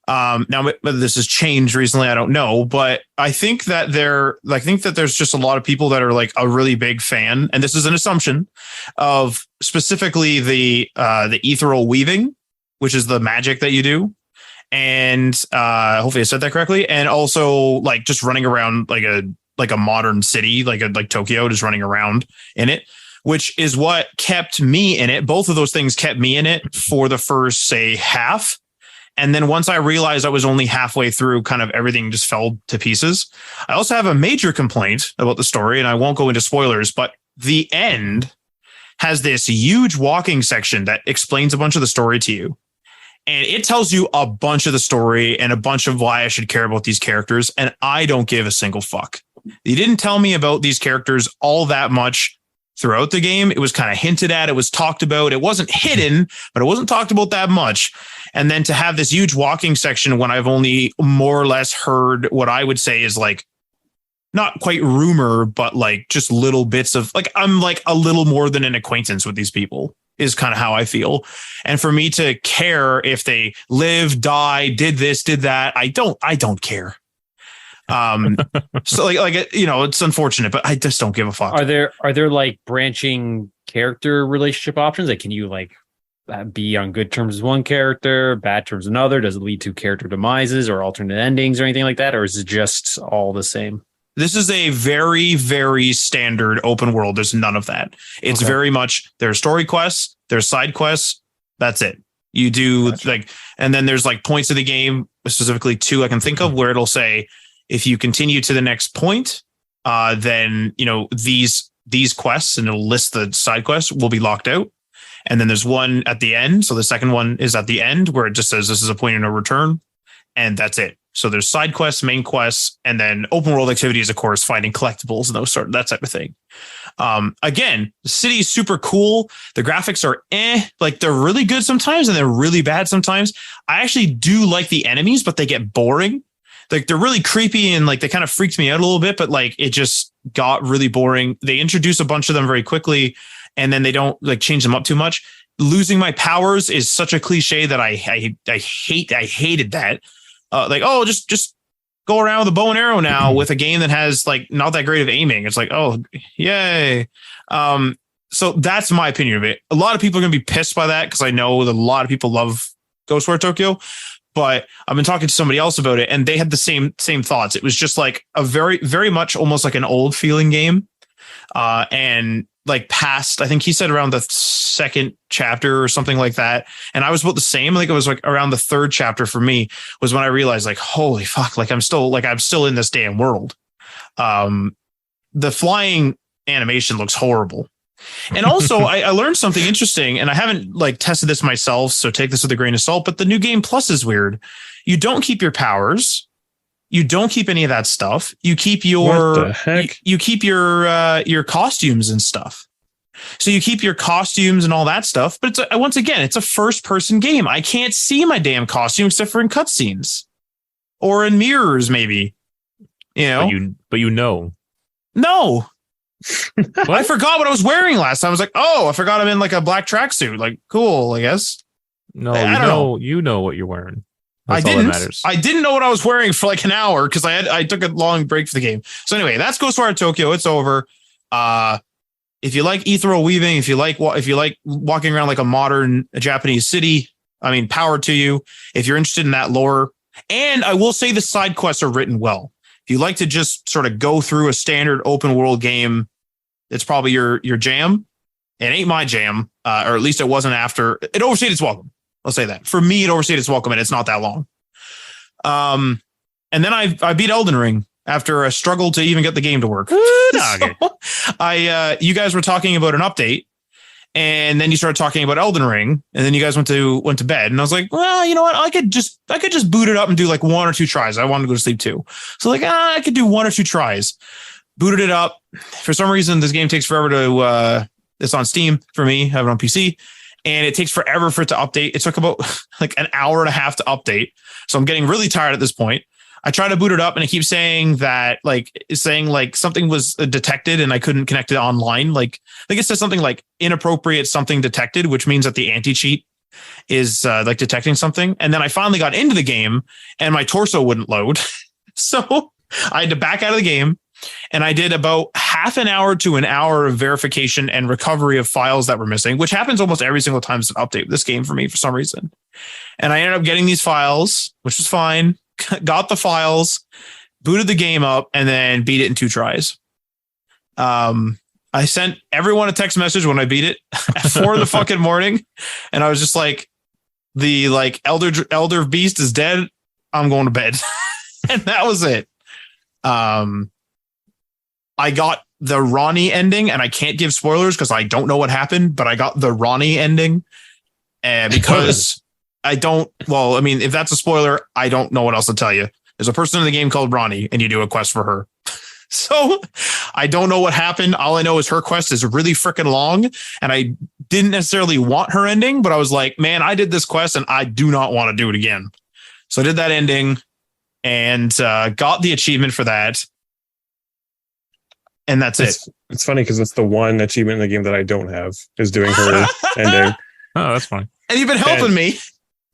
Now whether this has changed recently, I don't know, but I think that there's just a lot of people that are like a really big fan, and this is an assumption of specifically the ethereal weaving, which is the magic that you do. And hopefully I said that correctly. And also like just running around like a modern city, like Tokyo, just running around in it, which is what kept me in it. Both of those things kept me in it for the first, say, half. And then once I realized I was only halfway through, kind of everything just fell to pieces. I also have a major complaint about the story, and I won't go into spoilers, but the end has this huge walking section that explains a bunch of the story to you. And it tells you a bunch of the story and a bunch of why I should care about these characters. And I don't give a single fuck. You didn't tell me about these characters all that much throughout the game. It was kind of hinted at. It was talked about. It wasn't hidden, but it wasn't talked about that much. And then to have this huge walking section when I've only more or less heard what I would say is like, not quite rumor, but like just little bits of like, I'm like a little more than an acquaintance with these people is kind of how I feel. And for me to care if they live, die, did this, did that, I don't care. So like, you know, it's unfortunate, but I just don't give a fuck. Are there like branching character relationship options? Like, can you like be on good terms with one character, bad terms with another? Does it lead to character demises or alternate endings or anything like that? Or is it just all the same? This is a very, very standard open world. There's none of that. It's very much there's story quests, there's side quests. That's it. You do like, and then there's like points of the game, specifically 2 I can think of, where it'll say, if you continue to the next point, then, you know, these quests, and it'll list the side quests, will be locked out. And then there's one at the end. So the second one is at the end where it just says this is a point of no return. And that's it. So there's side quests, main quests, and then open world activities, of course, finding collectibles and that type of thing. Again, the city is super cool. The graphics are like they're really good sometimes and they're really bad sometimes. I actually do like the enemies, but they get boring. Like they're really creepy and like they kind of freaked me out a little bit, but like it just got really boring. They introduce a bunch of them very quickly and then they don't like change them up too much. Losing my powers is such a cliche that I hated that. Like, oh, just go around with a bow and arrow now with a game that has like not that great of aiming. It's like, oh, yay. So that's my opinion of it. A lot of people are going to be pissed by that because I know that a lot of people love Ghostwire Tokyo, but I've been talking to somebody else about it and they had the same thoughts. It was just like a very, very much almost like an old feeling game. And like past, I think he said around the 2nd chapter or something like that. And I was about the same. I think it was like around the 3rd chapter for me was when I realized like, holy fuck, like I'm still in this damn world. The flying animation looks horrible. And also I learned something interesting and I haven't like tested this myself. So take this with a grain of salt, but the new game plus is weird. You don't keep your powers. You don't keep any of that stuff. You keep your you keep your costumes and stuff. So you keep your costumes and all that stuff. But once again, it's a first person game. I can't see my damn costume except for in cutscenes or in mirrors, maybe. You know, but you know, no. I forgot what I was wearing last time. I was like, oh, I forgot I'm in like a black tracksuit. Like, cool, I guess. No, I don't know. You know what you're wearing. That's all that matters. I didn't know what I was wearing for like an hour because I took a long break for the game. So anyway, that's Ghostwire Tokyo. It's over. If you like ethereal weaving, if you like walking around like a modern Japanese city, I mean, power to you. If you're interested in that lore, and I will say the side quests are written well. If you like to just sort of go through a standard open world game, it's probably your jam. It ain't my jam, or at least it wasn't after. It overstayed its welcome. I'll say that. For me, it overstayed its welcome, and it's not that long. And then I beat Elden Ring after a struggle to even get the game to work. You guys were talking about an update, and then you started talking about Elden Ring, and then you guys went to bed, and I was like, well, you know what? I could just boot it up and do like 1 or 2 tries. I wanted to go to sleep too, so like I could do 1 or 2 tries. booted it up. For some reason, this game takes forever to. It's on Steam for me. I have it on PC, and it takes forever for it to update. It took about like an hour and a half to update, so I'm getting really tired at this point. I try to boot it up, and it keeps saying that something was detected, and I couldn't connect it online. Like I think it says something like inappropriate something detected, which means that the anti-cheat is like detecting something. And then I finally got into the game, and my torso wouldn't load, so I had to back out of the game. And I did about half an hour to an hour of verification and recovery of files that were missing, which happens almost every single time it's an update with this game for me for some reason. And I ended up getting these files, which was fine. Got the files, booted the game up, and then beat it in 2 tries. I sent everyone a text message when I beat it at 4 in the fucking morning. And I was just like, the elder beast is dead. I'm going to bed. And that was it. I got the Ronnie ending, and I can't give spoilers because I don't know what happened, but I got the Ronnie ending because I don't. Well, I mean, if that's a spoiler, I don't know what else to tell you. There's a person in the game called Ronnie, and you do a quest for her. So I don't know what happened. All I know is her quest is really freaking long, and I didn't necessarily want her ending, but I was like, man, I did this quest, and I do not want to do it again. So I did that ending and got the achievement for that. And that's it. It's funny because it's the one achievement in the game that I don't have is doing her ending. Oh, that's fine. And you've been helping me.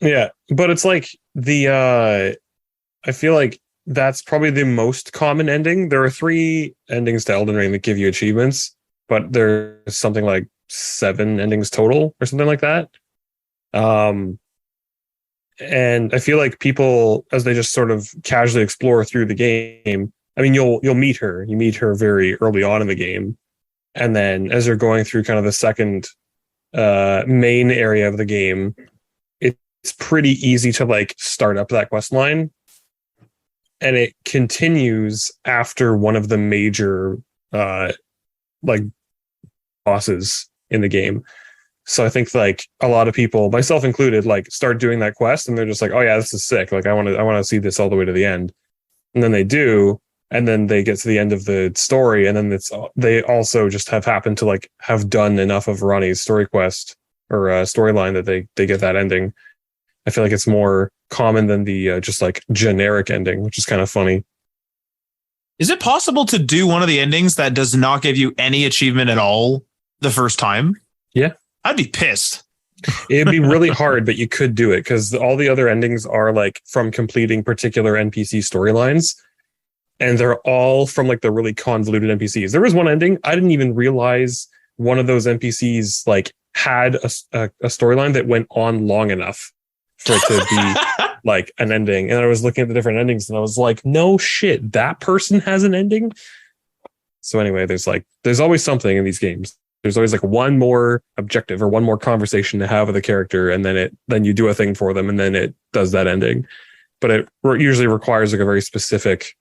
Yeah, but it's like I feel like that's probably the most common ending. There are 3 endings to Elden Ring that give you achievements, but there's something like 7 endings total or something like that. And I feel like people, as they just sort of casually explore through the game, I mean, you'll meet her. You meet her very early on in the game, and then as you're going through kind of the second main area of the game, it's pretty easy to like start up that quest line, and it continues after one of the major like bosses in the game. So I think like a lot of people, myself included, like start doing that quest, and they're just like, "Oh yeah, this is sick! Like I want to see this all the way to the end," and then they do. And then they get to the end of the story, and then they also just have happened to like have done enough of Ronnie's story quest or storyline that they get that ending. I feel like it's more common than the just like generic ending, which is kind of funny. Is it possible to do one of the endings that does not give you any achievement at all the first time? Yeah, I'd be pissed. It'd be really hard, but you could do it because all the other endings are like from completing particular NPC storylines. And they're all from like the really convoluted NPCs. There was one ending, I didn't even realize one of those NPCs like had a storyline that went on long enough for it to be like an ending. And I was looking at the different endings, and I was like, no shit, that person has an ending. So anyway, there's always something in these games. There's always like one more objective or one more conversation to have with a character, and then you do a thing for them, and then it does that ending. But it usually requires like a very specific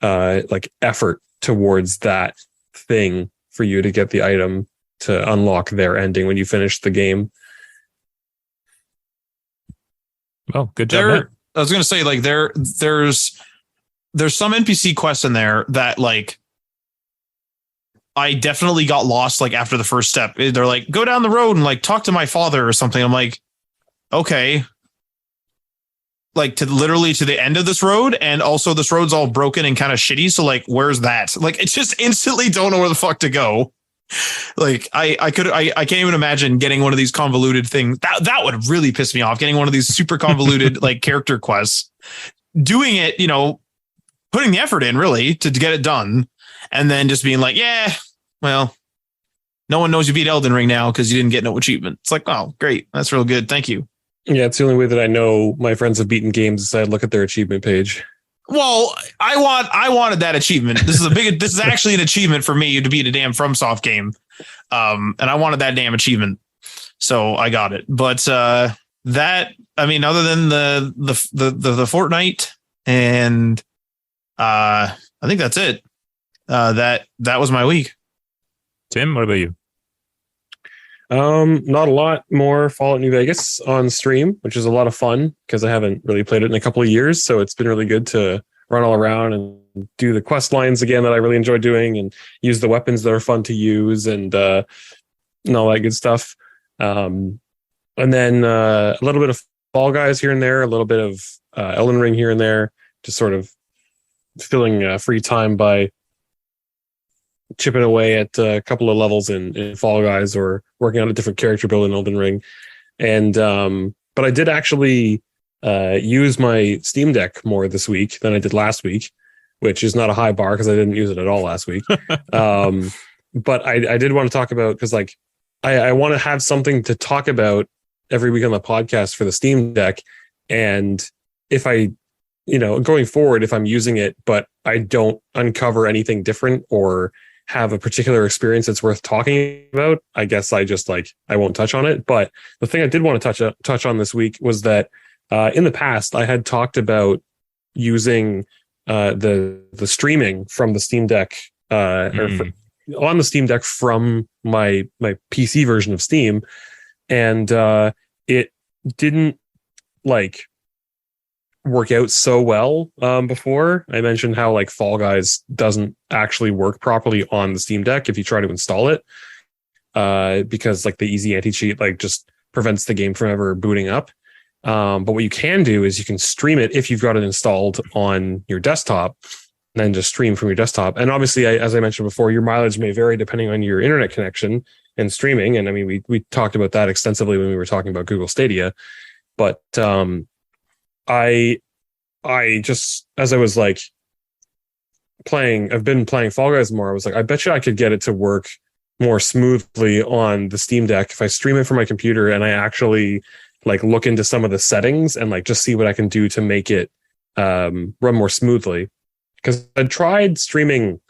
like effort towards that thing for you to get the item to unlock their ending when you finish the game. Oh, good job, Matt. I was going to say, like, there's some NPC quests in there that like I definitely got lost like after the first step. They're like, go down the road and like talk to my father or something. I'm like, okay. Like to the end of this road, and also this road's all broken and kind of shitty. So like, where's that? Like, it just instantly don't know where the fuck to go. Like I can't even imagine getting one of these convoluted things. That would really piss me off. Getting one of these super convoluted like character quests, doing it, you know, putting the effort in really to get it done, and then just being like, yeah, well, no one knows you beat Elden Ring now because you didn't get no achievement. It's like, oh, great, that's real good, thank you. Yeah, it's the only way that I know my friends have beaten games is I look at their achievement page. Well, I wanted that achievement. This is actually an achievement for me to beat a damn FromSoft game. And I wanted that damn achievement. So I got it. But that, I mean, other than the Fortnite, and I think that's it. That was my week. Tim, what about you? Not a lot more Fallout New Vegas on stream, which is a lot of fun because I haven't really played it in a couple of years. So it's been really good to run all around and do the quest lines again that I really enjoy doing, and use the weapons that are fun to use, and all that good stuff. And then a little bit of Fall Guys here and there, a little bit of Elden Ring here and there, just sort of filling free time by chipping away at a couple of levels in Fall Guys, or working on a different character build in Elden Ring. And but I did actually use my Steam Deck more this week than I did last week, which is not a high bar because I didn't use it at all last week. But I did want to talk about, because like I want to have something to talk about every week on the podcast for the Steam Deck. And if I, going forward, if I'm using it, but I don't uncover anything different or have a particular experience that's worth talking about, I guess I just I won't touch on it. But the thing I did want to touch on this week was that in the past I had talked about using the streaming from the Steam Deck on the Steam Deck from my PC version of Steam, and it didn't work out so well. Before I mentioned how Fall Guys doesn't actually work properly on the Steam Deck if you try to install it, because the easy anti-cheat just prevents the game from ever booting up. But what you can do is you can stream it if you've got it installed on your desktop, and then just stream from your desktop. And obviously, as I mentioned before, your mileage may vary depending on your internet connection and streaming. And I mean, we talked about that extensively when we were talking about Google Stadia. But I just, as I was I've been playing Fall Guys more, I was I bet you I could get it to work more smoothly on the Steam Deck if I stream it from my computer and I actually look into some of the settings and just see what I can do to make it run more smoothly. Because I tried streaming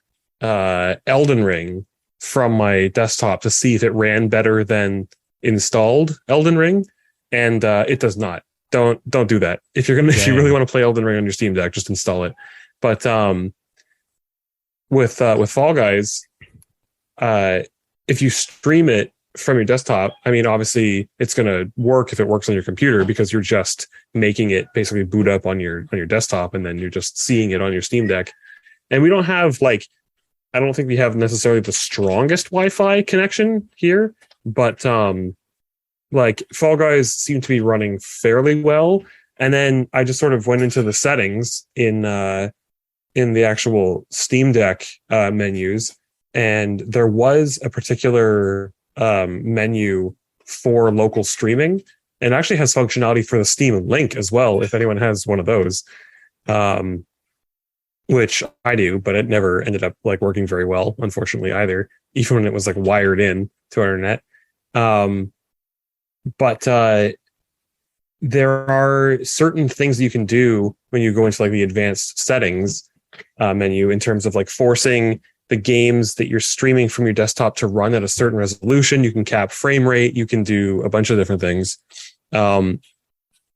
Elden Ring from my desktop to see if it ran better than installed Elden Ring, and it does not. Don't do that. If you really want to play Elden Ring on your Steam Deck, just install it. But with Fall Guys, if you stream it from your desktop, I mean, obviously it's going to work if it works on your computer, because you're just making it basically boot up on your desktop, and then you're just seeing it on your Steam Deck. And we don't have I don't think we have necessarily the strongest Wi-Fi connection here, but Fall Guys seem to be running fairly well. And then I just sort of went into the settings in the actual Steam Deck menus, and there was a particular menu for local streaming, and actually has functionality for the Steam Link as well, if anyone has one of those, which I do, but it never ended up working very well, unfortunately, either, even when it was wired in to our internet. But there are certain things you can do when you go into the advanced settings menu, in terms of forcing the games that you're streaming from your desktop to run at a certain resolution. You can cap frame rate. You can do a bunch of different things. And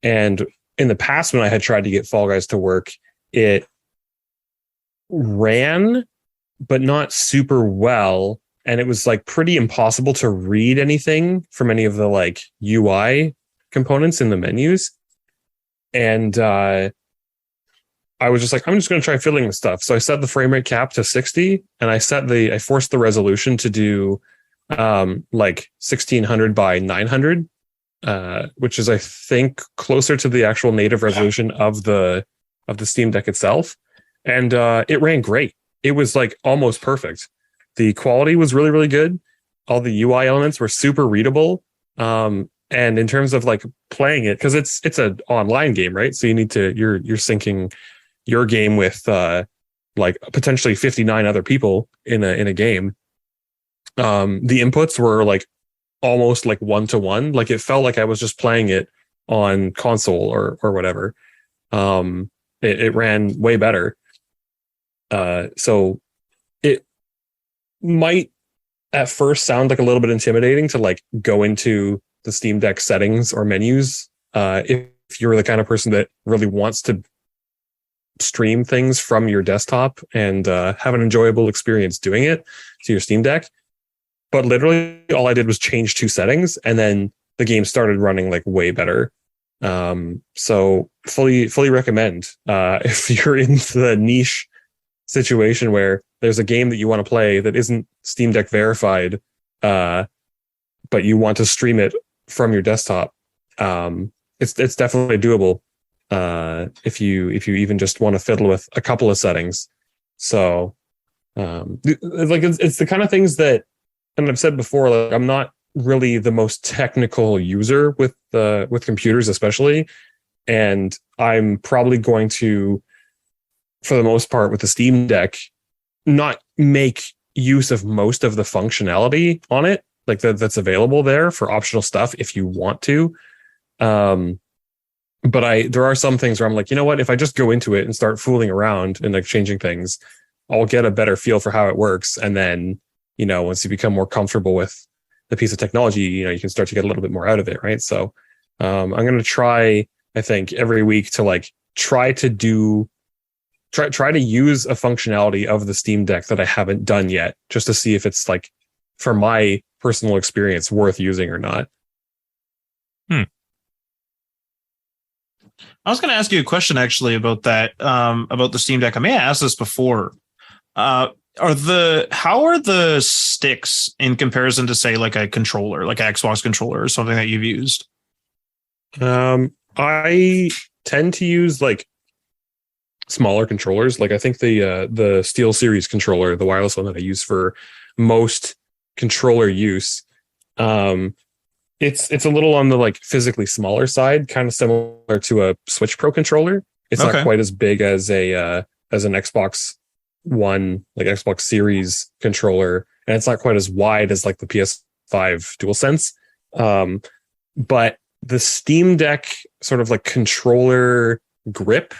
in the past, when I had tried to get Fall Guys to work, it ran, but not super well. And it was pretty impossible to read anything from any of the UI components in the menus. And I was just I'm just going to try filling this stuff. So I set the frame rate cap to 60, and I forced the resolution to do 1600 by 900, which is, I think, closer to the actual native resolution of the Steam Deck itself. And it ran great. It was almost perfect. The quality was really, really good. All the UI elements were super readable. And in terms of playing it, because it's an online game, right? So you need to you're syncing your game with potentially 59 other people in a game. The inputs were almost 1-to-1. It felt like I was just playing it on console or whatever. It ran way better. So it might at first sound a little bit intimidating to go into the Steam Deck settings or menus. If you're the kind of person that really wants to stream things from your desktop and have an enjoyable experience doing it to your Steam Deck. But literally all I did was change 2 settings, and then the game started running way better. So fully recommend if you're in the niche situation where there's a game that you want to play that isn't Steam Deck verified, but you want to stream it from your desktop. It's definitely doable if you even just want to fiddle with a couple of settings. So it's the kind of things that, and I've said before, like I'm not really the most technical user with computers, especially, and I'm probably going to, for the most part, with the Steam Deck, not make use of most of the functionality on it, like that's available there for optional stuff if you want to. But there are some things where I'm like, you know what, if I just go into it and start fooling around and like changing things, I'll get a better feel for how it works. And then, once you become more comfortable with the piece of technology, you can start to get a little bit more out of it. Right. So, I'm going to try, I think, every week to like try to use a functionality of the Steam Deck that I haven't done yet, just to see if it's like, for my personal experience, worth using or not. I was going to ask you a question actually about that, about the Steam Deck. I may have asked this before. How are the sticks in comparison to, say, like a controller, like an Xbox controller or something that you've used? I tend to use like smaller controllers. Like I think the SteelSeries controller, the wireless one that I use for most controller use, it's a little on the like physically smaller side, kind of similar to a Switch Pro controller. It's not quite as big as an Xbox One, like Xbox Series controller, and it's not quite as wide as like the PS5 DualSense. But the Steam Deck sort of like controller grip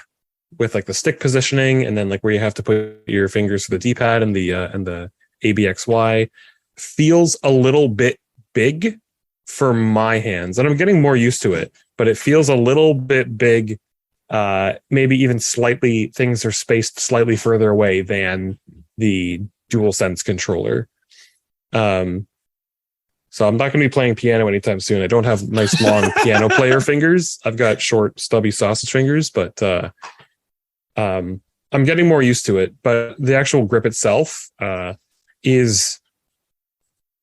with like the stick positioning, and then like where you have to put your fingers for the D-pad and the ABXY, feels a little bit big for my hands, and I'm getting more used to it, but it feels a little bit big. Maybe even slightly, things are spaced slightly further away than the DualSense controller. So I'm not going to be playing piano anytime soon. I don't have nice long piano player fingers. I've got short, stubby sausage fingers, but I'm getting more used to it. But the actual grip itself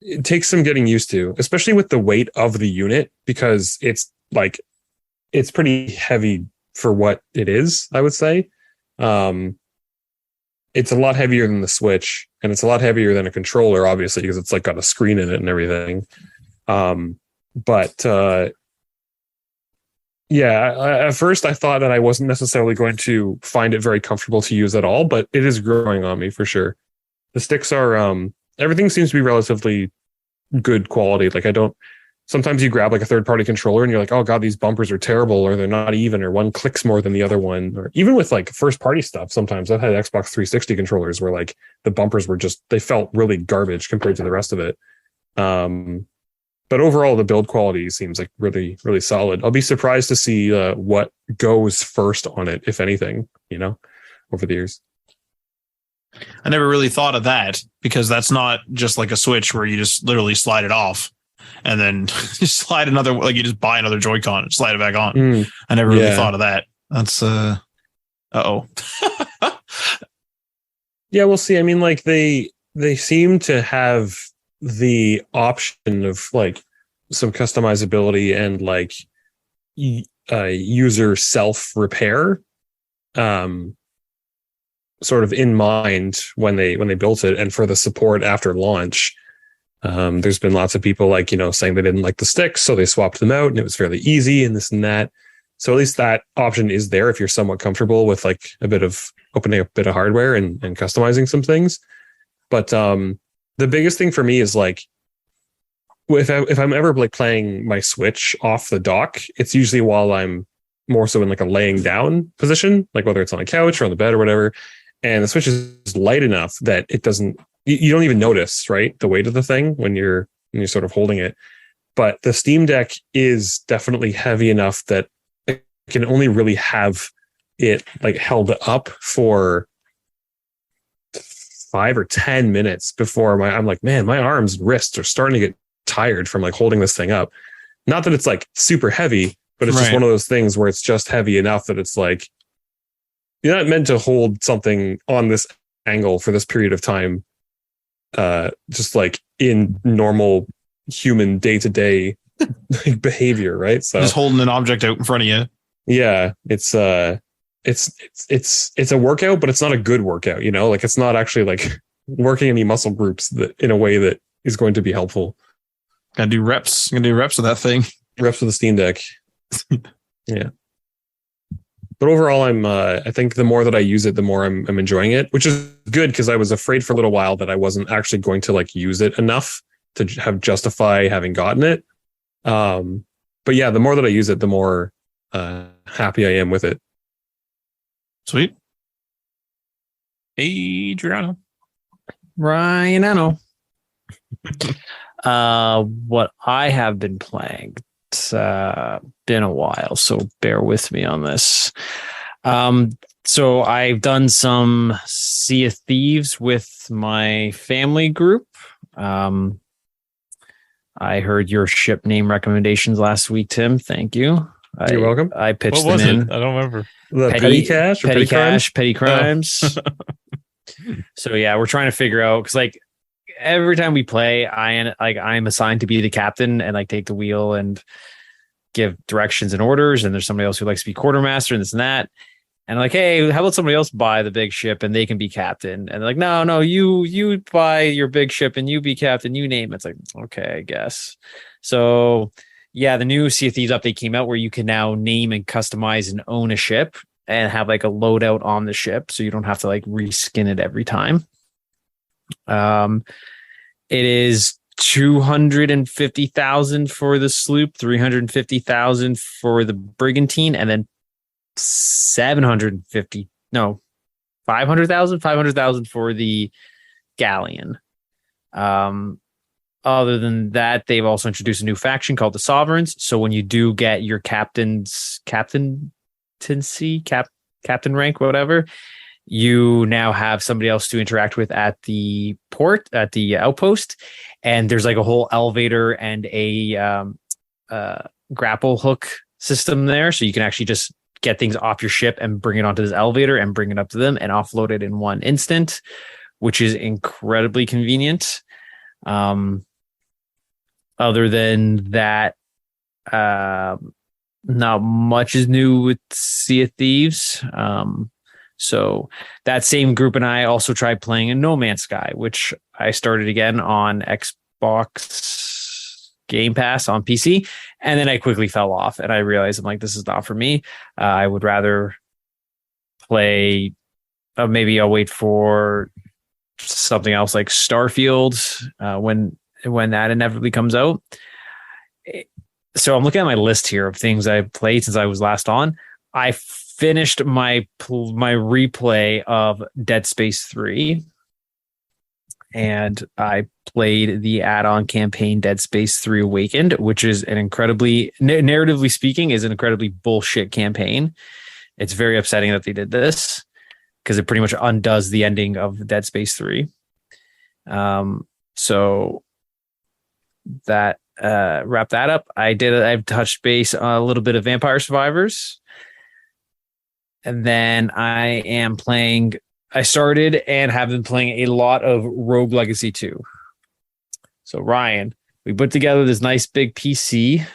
it takes some getting used to, especially with the weight of the unit, because it's pretty heavy for what it is, I would say. It's a lot heavier than the Switch, and it's a lot heavier than a controller, obviously, because it's like got a screen in it and everything. At first I thought that I wasn't necessarily going to find it very comfortable to use at all, but it is growing on me for sure. The sticks are, everything seems to be relatively good quality. Like sometimes you grab like a third-party controller and you're like, oh god, these bumpers are terrible, or they're not even, or one clicks more than the other one. Or even with like first-party stuff, sometimes I've had Xbox 360 controllers where like the bumpers were they felt really garbage compared to the rest of it. But overall, the build quality seems like really, really solid. I'll be surprised to see what goes first on it, if anything, over the years. I never really thought of that, because that's not just like a Switch where you just literally slide it off and then just slide another, like you just buy another Joy-Con and slide it back on. I never really thought of that. That's yeah, we'll see. I mean, like they seem to have the option of like some customizability and like user self repair sort of in mind when they built it, and for the support after launch. There's been lots of people like, saying they didn't like the sticks, so they swapped them out and it was fairly easy and this and that. So at least that option is there if you're somewhat comfortable with like a bit of opening a bit of hardware and customizing some things. But the biggest thing for me is like, if I'm ever like playing my Switch off the dock, it's usually while I'm more so in like a laying down position, like whether it's on a couch or on the bed or whatever. And the Switch is light enough that it doesn't, you don't even notice, right, the weight of the thing when you're sort of holding it. But the Steam Deck is definitely heavy enough that I can only really have it like held up for 5 or 10 minutes before I'm like, man, my arms and wrists are starting to get tired from like holding this thing up. Not that it's like super heavy, but it's just one of those things where it's just heavy enough that it's like, you're not meant to hold something on this angle for this period of time, just like in normal human day-to-day behavior, right? So Just holding an object out in front of you. yeah, it's a workout, but it's not a good workout, you know, like it's not actually like working any muscle groups that in a way that is going to be helpful. Gotta do reps. Of that thing. Reps with the Steam Deck. Yeah. But overall, I think the more that I use it, the more I'm enjoying it, which is good because I was afraid for a little while that I wasn't actually going to like use it enough to justify having gotten it. But yeah, the more that I use it, the more happy I am with it. Sweet. Adriano. Ryanano. What I have been playing, it's been a while, so bear with me on this. So I've done some Sea of Thieves with my family group. I heard your ship name recommendations last week, Tim. Thank you. You're welcome. I pitched What was them it? in. I don't remember. The petty cash or petty crimes? Petty crimes. So yeah, we're trying to figure out because like every time we play, I'm assigned to be the captain and like take the wheel and give directions and orders. And there's somebody else who likes to be quartermaster and this and that. And I'm like, hey, how about somebody else buy the big ship and they can be captain? And they're like, no, you buy your big ship and you be captain. You name it. It's like, okay, I guess. So yeah, the new Sea of Thieves update came out where you can now name and customize and own a ship and have like a loadout on the ship, so you don't have to like reskin it every time. It is 250,000 for the sloop, 350,000 for the brigantine, and then 500,000 for the galleon. Other than that, they've also introduced a new faction called the Sovereigns. So when you do get your captain rank, whatever, you now have somebody else to interact with at the outpost. And there's like a whole elevator and a grapple hook system there. So you can actually just get things off your ship and bring it onto this elevator and bring it up to them and offload it in one instant, which is incredibly convenient. Other than that, not much is new with Sea of Thieves. So that same group and I also tried playing in No Man's Sky, which I started again on Xbox Game Pass on PC. And then I quickly fell off and I realized I'm like, this is not for me. I would rather play, maybe I'll wait for something else like Starfield when that inevitably comes out. So I'm looking at my list here of things I've played since I was last on. I finished my replay of Dead Space 3, and I played the add-on campaign Dead Space 3 Awakened, which is an incredibly, narratively speaking, is an incredibly bullshit campaign. It's very upsetting that they did this because it pretty much undoes the ending of Dead Space 3. So that wrap that up. I've touched base on a little bit of Vampire Survivors. And then I started and have been playing a lot of Rogue Legacy 2. So Ryan, we put together this nice big PC,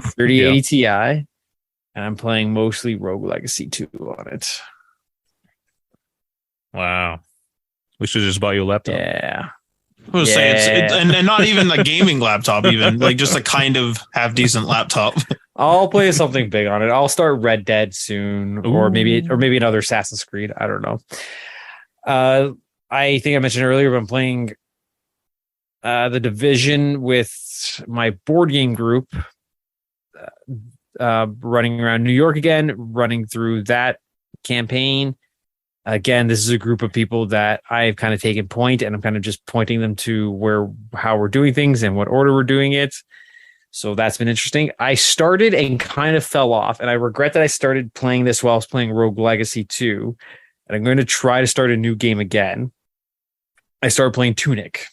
3080 Ti, and I'm playing mostly Rogue Legacy 2 on it. Wow. We should just buy you a laptop. Yeah. I was saying it's and not even a gaming laptop, even like just a kind of half decent laptop. I'll play something big on it. I'll start Red Dead soon, or maybe another Assassin's Creed. I don't know. I think I mentioned earlier, but I'm playing The Division with my board game group, running around New York again, running through that campaign. Again, this is a group of people that I've kind of taken point, and I'm kind of just pointing them to how we're doing things and what order we're doing it. So that's been interesting. I started and kind of fell off, and I regret that I started playing this while I was playing Rogue Legacy 2, and I'm going to try to start a new game again. I started playing Tunic.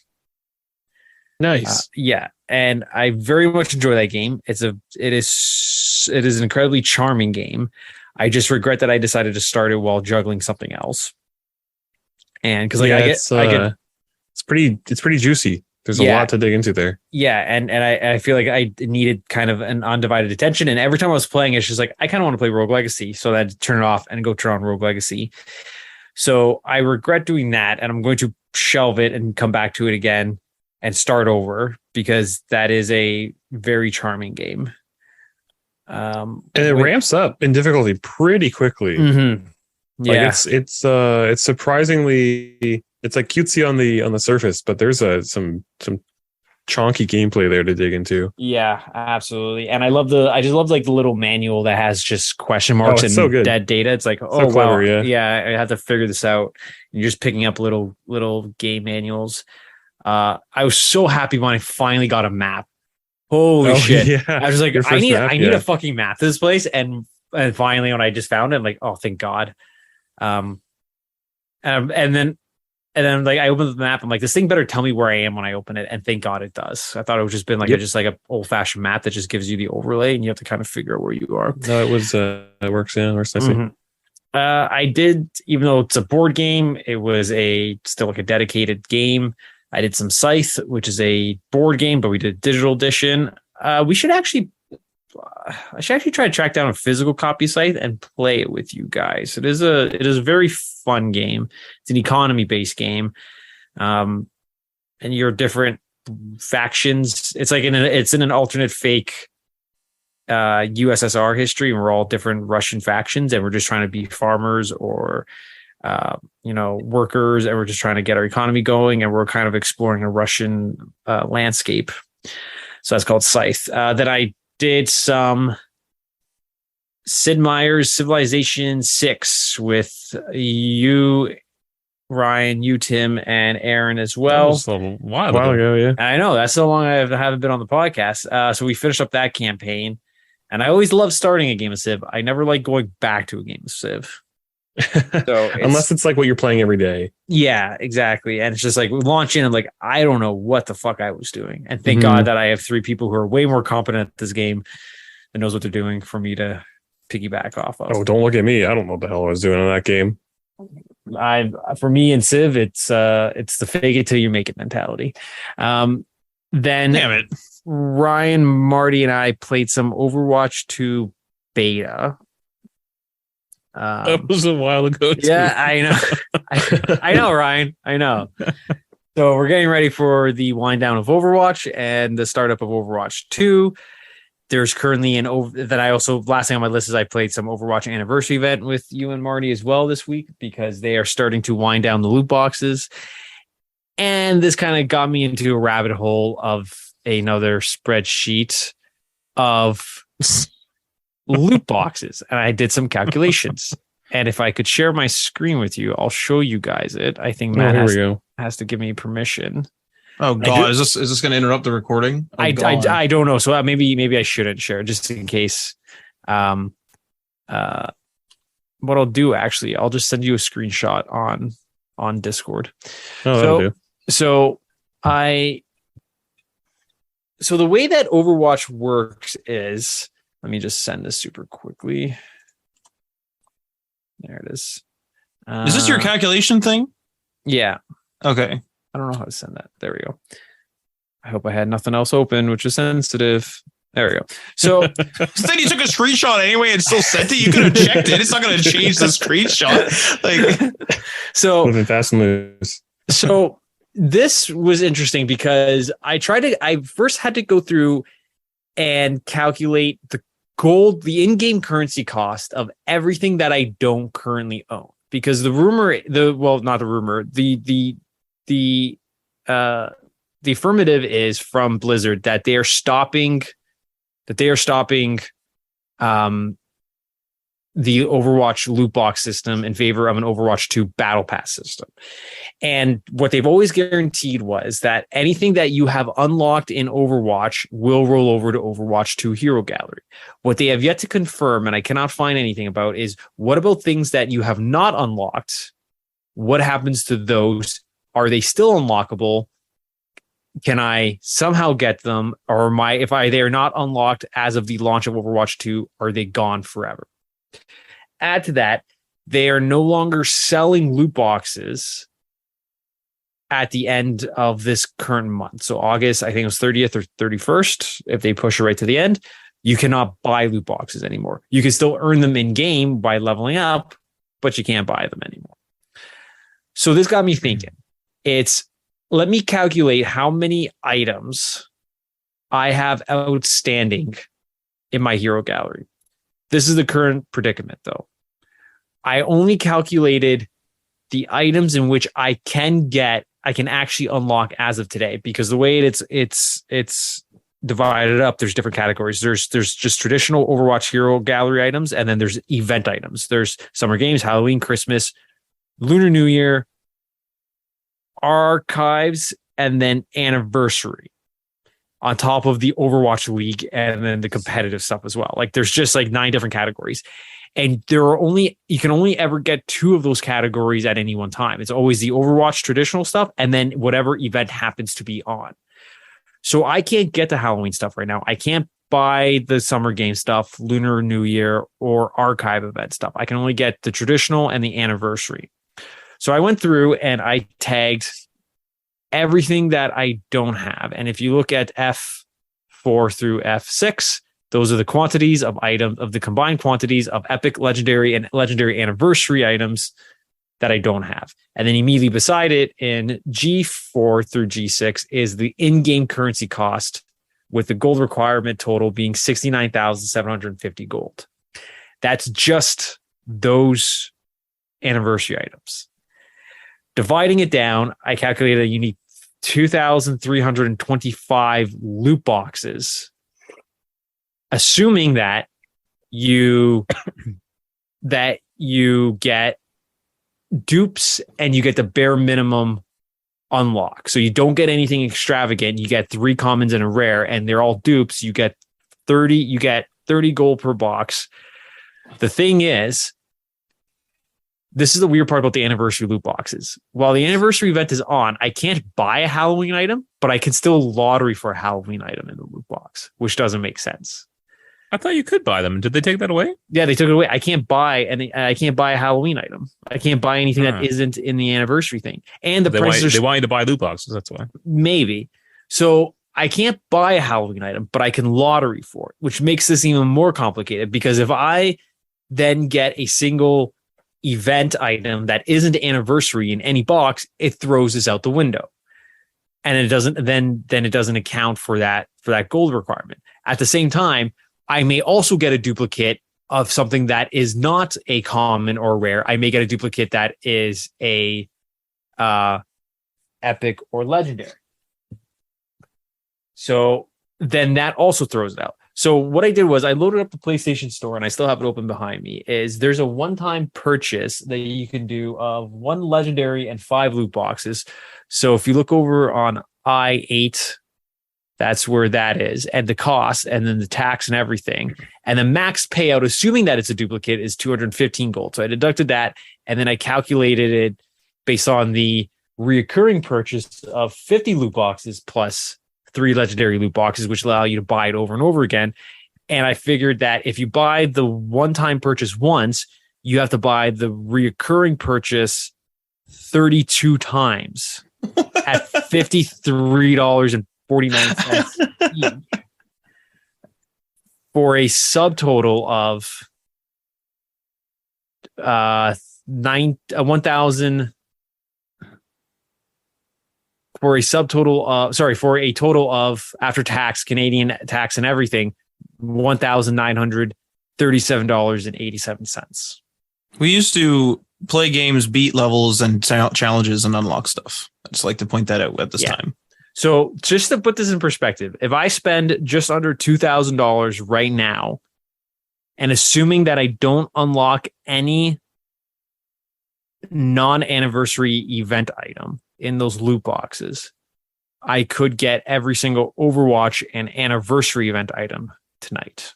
Nice. Yeah, and I very much enjoy that game. It is an incredibly charming game. I just regret that I decided to start it while juggling something else. And because like I get it's pretty juicy. There's a lot to dig into there. Yeah, and I feel like I needed kind of an undivided attention. And every time I was playing, it's just like I kind of want to play Rogue Legacy, so I had to turn it off and go turn on Rogue Legacy. So I regret doing that, and I'm going to shelve it and come back to it again and start over because that is a very charming game. And it ramps up in difficulty pretty quickly. Mm-hmm. Yeah, like it's surprisingly, it's like cutesy on the surface, but there's some chonky gameplay there to dig into. Yeah, absolutely. And I just love like the little manual that has just question marks and so dead data. It's like, so clever, wow, yeah, I have to figure this out. You're just picking up little game manuals. I was so happy when I finally got a map. Holy shit. Yeah. I was like, I need a fucking map to this place. And finally when I just found it, I'm like, oh, thank God. And then like I opened the map. I'm like, this thing better tell me where I am when I open it. And thank God it does. I thought it would just been like just like an old fashioned map that just gives you the overlay and you have to kind of figure out where you are. No, it works. Yeah, works nicely. Mm-hmm. I did, even though it's a board game, it was still like a dedicated game. I did some Scythe, which is a board game, but we did a digital edition. I should actually try to track down a physical copy Scythe and play it with you guys. It is a very fun game. It's an economy based game, and you're different factions. It's like it's in an alternate fake USSR history, and we're all different Russian factions, and we're just trying to be farmers or workers, and we're just trying to get our economy going, and we're kind of exploring a Russian landscape. So that's called Scythe. Then I did some Sid Meier's Civilization 6 with you, Ryan, you, Tim, and Aaron as well. That was a while ago, yeah. I know, that's so long I haven't been on the podcast. So we finished up that campaign, and I always love starting a game of Civ. I never like going back to a game of Civ. So unless it's like what you're playing every day. Yeah, exactly. And it's just like launching and like, I don't know what the fuck I was doing. And thank God that I have 3 people who are way more competent at this game that knows what they're doing for me to piggyback off of. Oh, don't look at me. I don't know what the hell I was doing in that game. For me in Civ, it's the fake it till you make it mentality. Then damn it, Ryan, Marty, and I played some Overwatch 2 beta. That was a while ago too. Yeah, I know. I know, Ryan. I know. So we're getting ready for the wind down of Overwatch and the startup of Overwatch 2. There's currently last thing on my list is I played some Overwatch anniversary event with you and Marty as well this week because they are starting to wind down the loot boxes. And this kind of got me into a rabbit hole of another spreadsheet of loot boxes, and I did some calculations. And if I could share my screen with you, I'll show you guys it. I think Matt has to give me permission. Oh God, is this going to interrupt the recording? I don't know. So maybe I shouldn't share just in case. What I'll do actually, I'll just send you a screenshot on Discord. Oh, that'll do. So the way that Overwatch works is. Let me just send this super quickly. There it is. Is this your calculation thing? Yeah. Okay. I don't know how to send that. There we go. I hope I had nothing else open, which is sensitive. There we go. So then you took a screenshot anyway and still sent it. You could have checked it. It's not going to change the screenshot. Would have been fast and loose. So this was interesting because I first had to go through and calculate the in-game currency cost of everything that I don't currently own, because the affirmative is from Blizzard that they are stopping the Overwatch loot box system in favor of an Overwatch 2 battle pass system. And what they've always guaranteed was that anything that you have unlocked in Overwatch will roll over to Overwatch 2 Hero Gallery. What they have yet to confirm, and I cannot find anything about, is what about things that you have not unlocked? What happens to those? Are they still unlockable? Can I somehow get them? Or if they are not unlocked as of the launch of Overwatch 2, are they gone forever? Add to that, they are no longer selling loot boxes at the end of this current month. So August, I think it was 30th or 31st. If they push it right to the end, you cannot buy loot boxes anymore. You can still earn them in game by leveling up, but you can't buy them anymore. So this got me thinking. Let me calculate how many items I have outstanding in my hero gallery. This is the current predicament, though. I only calculated the items in which I can actually unlock as of today, because the way it's divided up, there's different categories. There's just traditional Overwatch hero gallery items, and then there's event items. There's Summer Games, Halloween, Christmas, Lunar New Year, Archives, and then Anniversary, on top of the Overwatch League and then the competitive stuff as well. Like there's just like 9 different categories. And you can only ever get 2 of those categories at any one time. It's always the Overwatch traditional stuff and then whatever event happens to be on. So I can't get the Halloween stuff right now. I can't buy the Summer Game stuff, Lunar New Year, or Archive event stuff. I can only get the traditional and the Anniversary. So I went through and I tagged everything that I don't have. And if you look at F4 through F6, those are the quantities of items, of the combined quantities of epic, legendary, and legendary anniversary items that I don't have. And then immediately beside it in G4 through G6 is the in-game currency cost, with the gold requirement total being 69,750 gold. That's just those anniversary items. Dividing it down, I calculated you need 2,325 loot boxes, assuming that you get dupes and you get the bare minimum unlock. So you don't get anything extravagant. You get 3 commons and a rare, and they're all dupes. You get 30 gold per box. The thing is, this is the weird part about the anniversary loot boxes. While the anniversary event is on, I can't buy a Halloween item, but I can still lottery for a Halloween item in the loot box, which doesn't make sense. I thought you could buy them. Did they take that away? Yeah, they took it away. I can't buy a Halloween item. I can't buy anything that isn't in the anniversary thing. And they want you to buy loot boxes. That's why. Maybe. So I can't buy a Halloween item, but I can lottery for it, which makes this even more complicated, because if I then get a single event item that isn't anniversary in any box, it throws this out the window. And it doesn't then it doesn't account for that gold requirement. At the same time, I may also get a duplicate of something that is not a common or rare. I may get a duplicate that is a epic or legendary. So then that also throws it out. So what I did was I loaded up the PlayStation Store, and I still have it open behind me. There's a one-time purchase that you can do of 1 legendary and 5 loot boxes. So if you look over on I-8, that's where that is, and the cost, and then the tax and everything. And the max payout, assuming that it's a duplicate, is 215 gold. So I deducted that, and then I calculated it based on the reoccurring purchase of 50 loot boxes plus 3 legendary loot boxes, which allow you to buy it over and over again. And I figured that if you buy the one-time purchase once, you have to buy the reoccurring purchase 32 times at $53.49 each, for a subtotal of 1,000. For a total of, after tax, Canadian tax and everything, $1,937.87. We used to play games, beat levels, and challenges and unlock stuff. I just like to point that out at this time. So just to put this in perspective, if I spend just under $2,000 right now, and assuming that I don't unlock any non-anniversary event item in those loot boxes, I could get every single Overwatch and anniversary event item tonight.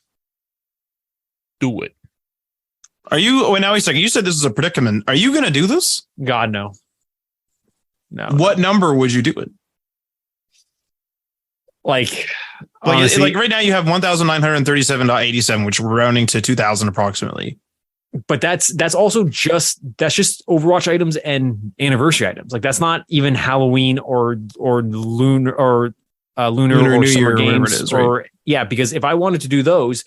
Do it. Are you? Wait, now wait a second. You said this is a predicament. Are you going to do this? God, no. No. What number would you do it? Honestly, like right now you have 1,937.87, which we're rounding to 2,000 approximately. but that's also just Overwatch items and anniversary items. Like that's not even Halloween or lunar or lunar or New summer Year, whatever games it is, or yeah, because if I wanted to do those,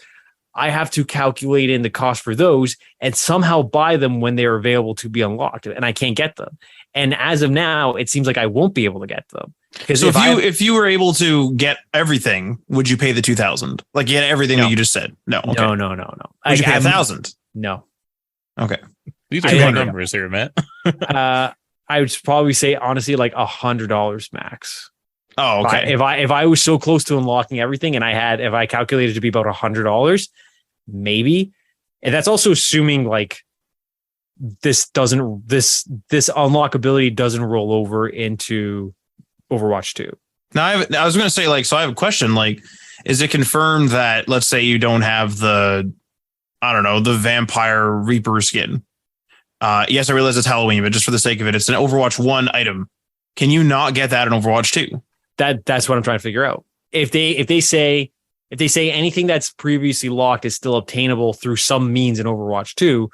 I have to calculate in the cost for those and somehow buy them when they're available to be unlocked, and I can't get them. And as of now, it seems like I won't be able to get them. So if you were able to get everything, would you pay the 2,000? Like you get everything that you just said? No. Okay. No. Would you pay 1,000? No. Okay. These are I big think- numbers here, Matt. I would probably say honestly like $100 max. Oh, okay. If I was so close to unlocking everything and if I calculated to be about $100, maybe. And that's also assuming like this unlockability doesn't roll over into Overwatch 2. Now I was going to say like, so I have a question. Like, is it confirmed that let's say you don't have the Vampire Reaper skin? Yes, I realize it's Halloween, but just for the sake of it, it's an Overwatch 1 item. Can you not get that in Overwatch 2? That's what I'm trying to figure out. If they say anything that's previously locked is still obtainable through some means in Overwatch 2,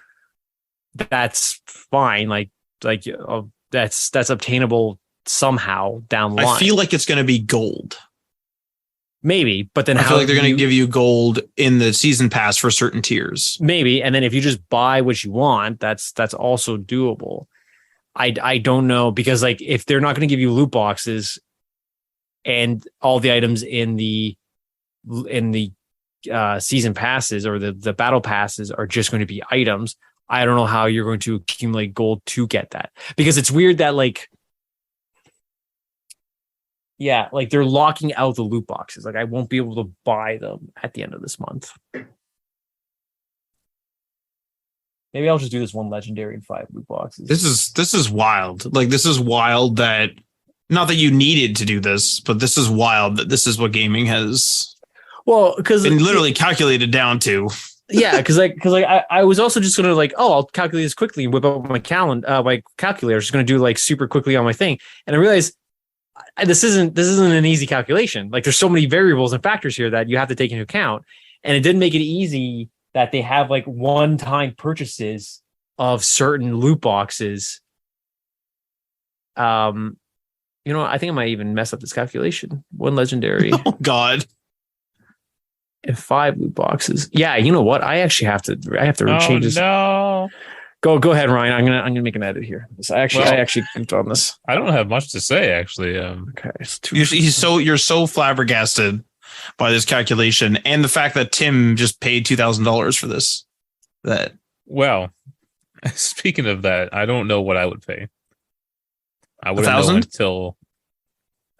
that's fine. That's obtainable somehow down the line. I feel like it's going to be gold. Maybe, but then I feel like they're going to give you gold in the season pass for certain tiers. Maybe, and then if you just buy what you want, that's also doable. I don't know, because like if they're not going to give you loot boxes and all the items in the season passes or the battle passes are just going to be items, I don't know how you're going to accumulate gold to get that, because it's weird that like they're locking out the loot boxes. Like I won't be able to buy them at the end of this month. Maybe I'll just do this one legendary and 5 loot boxes. This is wild. Like this is wild that not that you needed to do this, but this is wild that this is what gaming has because been literally calculated down to. Yeah, because I was also just gonna like, I'll calculate this quickly and whip up my calculator. Just gonna do like super quickly on my thing, and I realized this isn't an easy calculation. Like there's so many variables and factors here that you have to take into account, and it didn't make it easy that they have like one-time purchases of certain loot boxes. I think I might even mess up this calculation. 1 legendary. Oh God. And 5 loot boxes. Yeah, you know what? I have to change this. No. Go ahead, Ryan. I'm gonna make an edit here. I actually clicked on this. I don't have much to say actually. Okay. You're so flabbergasted by this calculation and the fact that Tim just paid $2,000 for this. Well, speaking of that, I don't know what I would pay. I wouldn't know 1,000 until.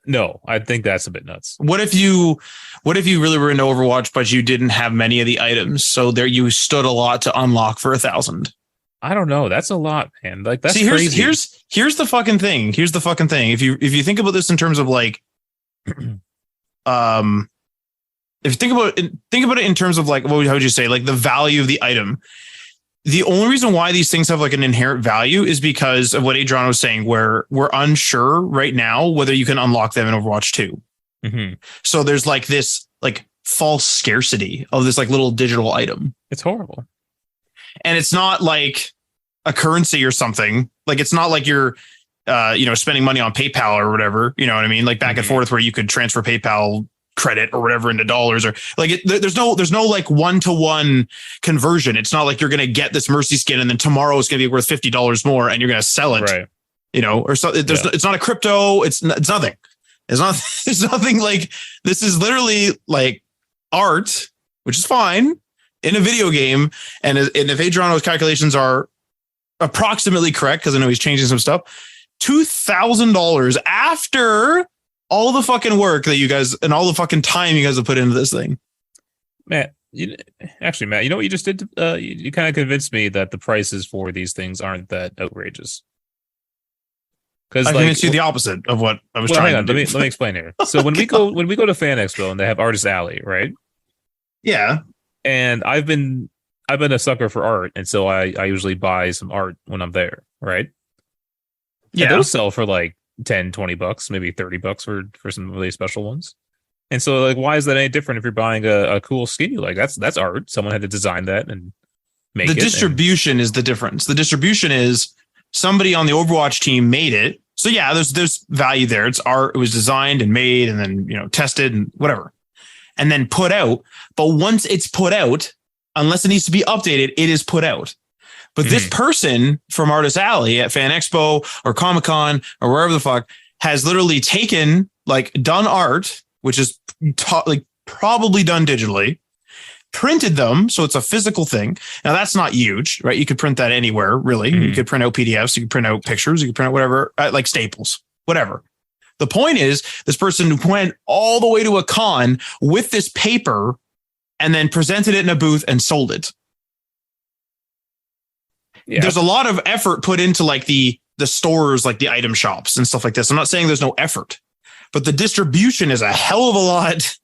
No, I think that's a bit nuts. What if you really were into Overwatch, but you didn't have many of the items, so there you stood a lot to unlock for 1,000? I don't know. That's a lot, man. Like that's crazy. crazy. Here's the fucking thing. Here's the fucking thing. If you think about this in terms of like, if you think about it in terms of like, how would you say, like the value of the item? The only reason why these things have like an inherent value is because of what Adriano was saying, where we're unsure right now whether you can unlock them in Overwatch 2. Mm-hmm. So there's like this like false scarcity of this like little digital item. It's horrible. And it's not like a currency or something. Like it's not like you're spending money on PayPal or whatever. You know what I mean? Like back and forth where you could transfer PayPal credit or whatever into dollars, or like there's no like 1-to-1 conversion. It's not like you're going to get this Mercy skin and then tomorrow it's going to be worth $50 more and you're going to sell it, right? Or so it's not a crypto. It's nothing. It's nothing like this is literally like art, which is fine in a video game. And if Adriano's calculations are approximately correct, because I know he's changing some stuff, $2,000 after all the fucking work that you guys and all the fucking time you guys have put into this thing. Matt, you know what you just did? You kind of convinced me that the prices for these things aren't that outrageous. Because I convinced you the opposite of what I was trying to do. Let me explain here. So when we go to Fan Expo and they have Artist Alley, right? Yeah. And I've been a sucker for art, and so I usually buy some art when I'm there, right? Yeah. And those sell for like $10-$20, maybe $30 for some really special ones. And so like, why is that any different if you're buying a cool skin you like? That's art. Someone had to design that and make the it. distribution is the difference. The distribution is somebody on the Overwatch team made it. So yeah, there's value there. It's art. It was designed and made and then, tested and whatever. And then put out. But once it's put out, unless it needs to be updated, it is put out. But this person from Artist Alley at Fan Expo or Comic-Con or wherever the fuck has literally taken, done art, which is probably done digitally, printed them. So it's a physical thing. Now that's not huge, right? You could print that anywhere, really. You could print out PDFs, you could print out pictures, you could print out whatever, like Staples, whatever. The point is this person went all the way to a con with this paper and then presented it in a booth and sold it. Yeah. There's a lot of effort put into the stores, like the item shops and stuff like this. I'm not saying there's no effort, but the distribution is a hell of a lot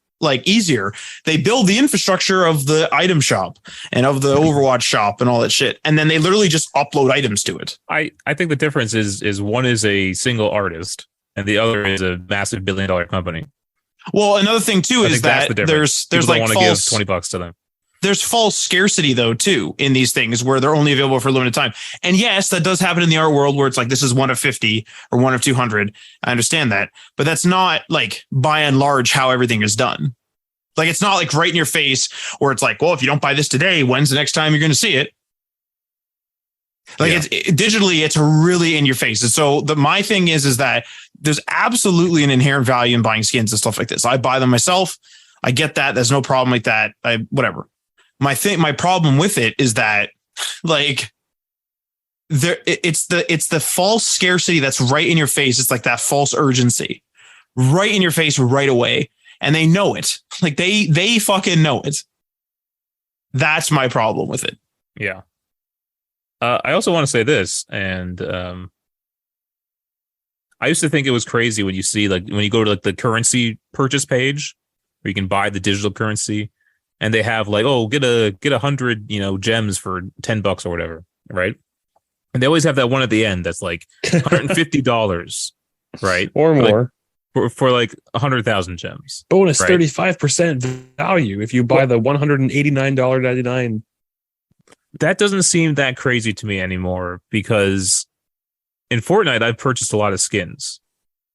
easier. They build the infrastructure of the item shop and of the Overwatch shop and all that shit. And then they literally just upload items to it. I think the difference is one is a single artist and the other is a massive $1 billion company. Well, another thing too is that there's want to give $20 to them. There's false scarcity though too in these things where they're only available for a limited time. And yes, that does happen in the art world where it's this is 1 of 50 or 1 of 200. I understand that, but that's not by and large how everything is done. It's not right in your face where it's well, if you don't buy this today, when's the next time you're going to see it? It's digitally, it's really in your face. And so my thing is that there's absolutely an inherent value in buying skins and stuff like this. I buy them myself. I get that. There's no problem like that. Whatever. My problem with it is that it's the false scarcity that's right in your face. It's that false urgency right in your face right away. And they know it. They fucking know it. That's my problem with it. Yeah. I also want to say this, and I used to think it was crazy when you see when you go to the currency purchase page where you can buy the digital currency, and they have get 100 gems for $10 or whatever, right? And they always have that one at the end that's $150, right? Or more. For 100,000 gems. Bonus, right? 35% value if you buy the $189.99. That doesn't seem that crazy to me anymore because in Fortnite, I've purchased a lot of skins,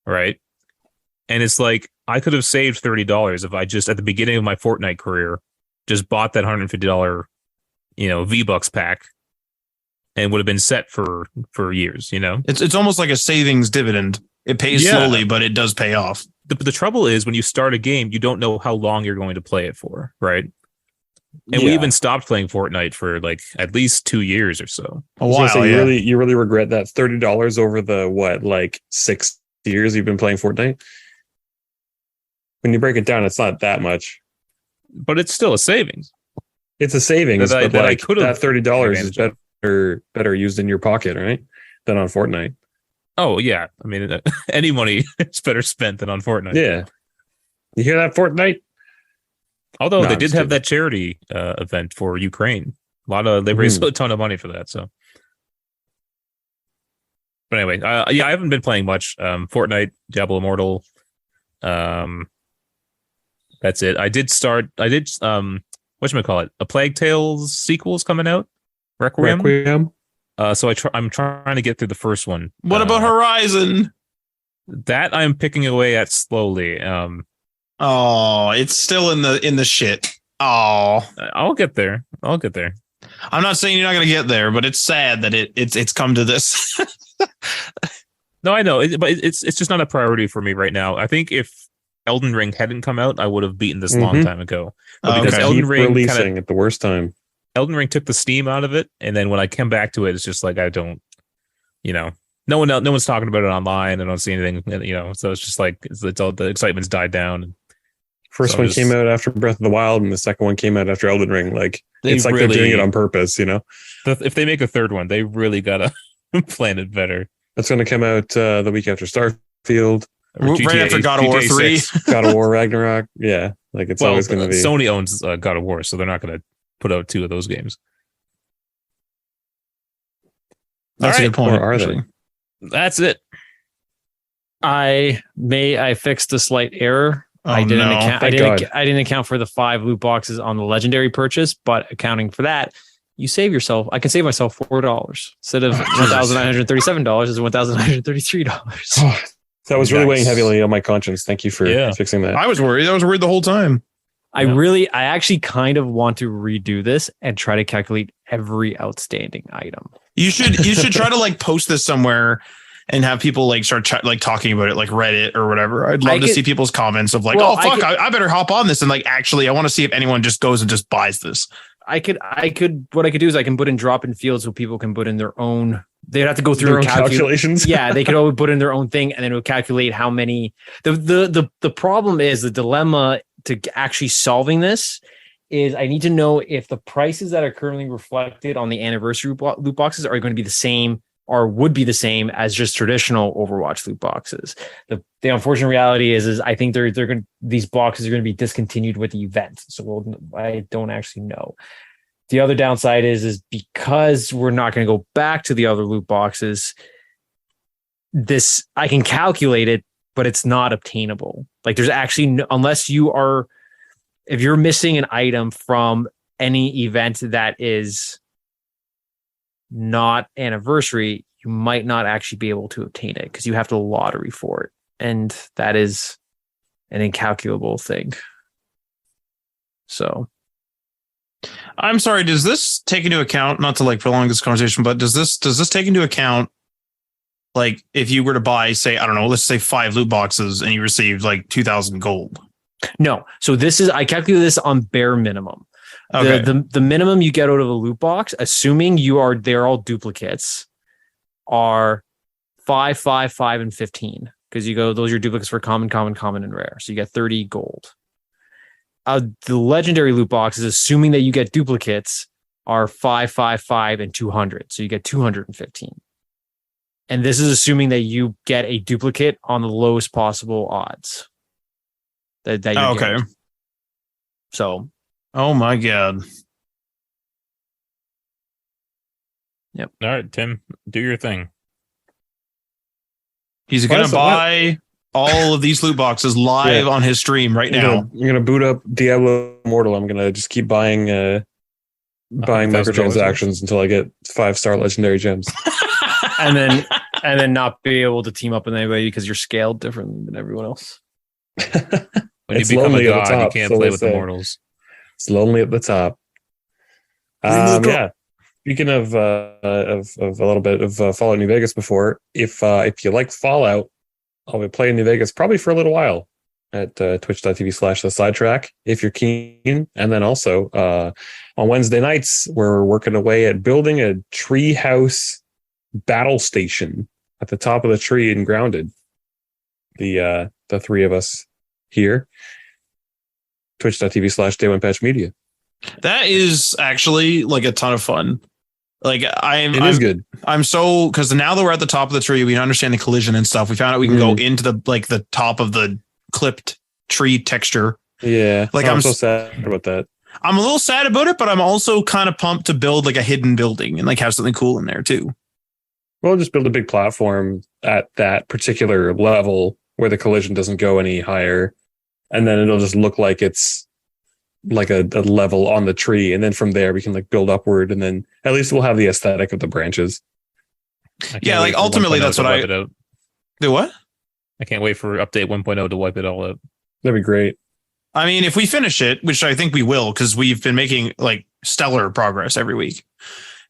right? And it's I could have saved $30 if I just, at the beginning of my Fortnite career, just bought that $150, V-Bucks pack and would have been set for years, It's almost like a savings dividend. It pays slowly, but it does pay off. The trouble is when you start a game, you don't know how long you're going to play it for, right? And we even stopped playing Fortnite for at least 2 years or so. A while, you really regret that $30 over the 6 years you've been playing Fortnite? When you break it down, it's not that much. But it's still a savings. It's a savings, that $30 is better used in your pocket, right? Than on Fortnite. Oh, yeah. I mean, any money is better spent than on Fortnite. Yeah. You hear that, Fortnite? Although they did have that charity event for Ukraine. They raised a ton of money for that. So, but anyway, I haven't been playing much. Fortnite, Diablo Immortal. That's it. I did whatchamacallit? A Plague Tales sequel's coming out. Requiem. So I'm trying to get through the first one. What about Horizon? That I'm picking away at slowly. It's still in the shit. Oh, I'll get there. I'm not saying you're not going to get there, but it's sad that it's come to this. No, I know, but it's just not a priority for me right now. I think if Elden Ring hadn't come out, I would have beaten this long time ago. But because Elden Ring releasing at the worst time. Elden Ring took the steam out of it, and then when I come back to it, it's just I don't, no one's talking about it online. I don't see anything, so it's just it's all the excitement's died down. First one came out after Breath of the Wild, and the second one came out after Elden Ring. They're doing it on purpose, If they make a third one, they really gotta plan it better. That's going to come out the week after Starfield. Right after God of War 3. God of War Ragnarok. Yeah. It's always going to be. Sony owns God of War, so they're not going to put out 2 of those games. That's a good point. Or are they? That's it. I fixed a slight error. I didn't account for the 5 loot boxes on the legendary purchase, but accounting for that, you save yourself. I can save myself $4 instead of $1,937 is $1,933. That was really weighing heavily on my conscience. Thank you for fixing that. I was worried the whole time. I actually kind of want to redo this and try to calculate every outstanding item. You should try to like post this somewhere and have people like start talking about it, like Reddit or whatever. I'd love to see people's comments of like, I better hop on this and like actually, I want to see if anyone just goes and just buys this. What I could do is I can put in drop-in fields so people can put in their own. They'd have to go through their own calculations. Yeah, they could always put in their own thing, and then it would calculate how many. The problem is the dilemma to actually solving this is I need to know if the prices that are currently reflected on the anniversary loot boxes are going to be the same or would be the same as just traditional Overwatch loot boxes. The unfortunate reality is I think these boxes are going to be discontinued with the event. So I don't actually know. The other downside is because we're not going to go back to the other loot boxes. This I can calculate it, but it's not obtainable. Like there's actually if you're missing an item from any event that is not anniversary, you might not actually be able to obtain it because you have to lottery for it. And that is an incalculable thing. So I'm sorry, does this take into account, not to like prolong this conversation, but does this take into account like if you were to buy, say, I don't know, let's say 5 loot boxes and you received like 2,000 gold? No. So I calculate this on bare minimum. Okay. The minimum you get out of a loot box, assuming they're all duplicates, are 5, 5, 5, and 15. Because those are your duplicates for common, and rare. So you get 30 gold. The legendary loot boxes, assuming that you get duplicates, are 5, 5, 5, and 200. So you get 215. And this is assuming that you get a duplicate on the lowest possible odds. That you okay. get. So. Oh my God. Yep. All right, Tim, do your thing. He's going to buy all of these loot boxes live on his stream right now. I'm going to boot up Diablo Immortal. I'm going to just keep buying microtransactions until I get 5-star legendary gems. and then not be able to team up with anybody because you're scaled differently than everyone else. When you become a god, you can't play with the mortals. It's lonely at the top. Yeah. Speaking of a little bit of Fallout New Vegas before, if you like Fallout, I'll be playing New Vegas probably for a little while at twitch.tv/the sidetrack if you're keen. And then also on Wednesday nights, we're working away at building a treehouse battle station at the top of the tree in Grounded. The 3 of us here. Twitch.tv/Day1Patch Media. That is actually like a ton of fun. Like it is good. I'm so, because now that we're at the top of the tree, we understand the collision and stuff. We found out we can go into the top of the clipped tree texture. Yeah. Like I'm so sad about that. I'm a little sad about it, but I'm also kind of pumped to build like a hidden building and like have something cool in there too. We'll just build a big platform at that particular level where the collision doesn't go any higher. And then it'll just look like it's like a level on the tree. And then from there, we can like build upward. And then at least we'll have the aesthetic of the branches. Yeah, like ultimately, that's what I do. What? I can't wait for update 1.0 to wipe it all out. That'd be great. I mean, if we finish it, which I think we will, because we've been making like stellar progress every week.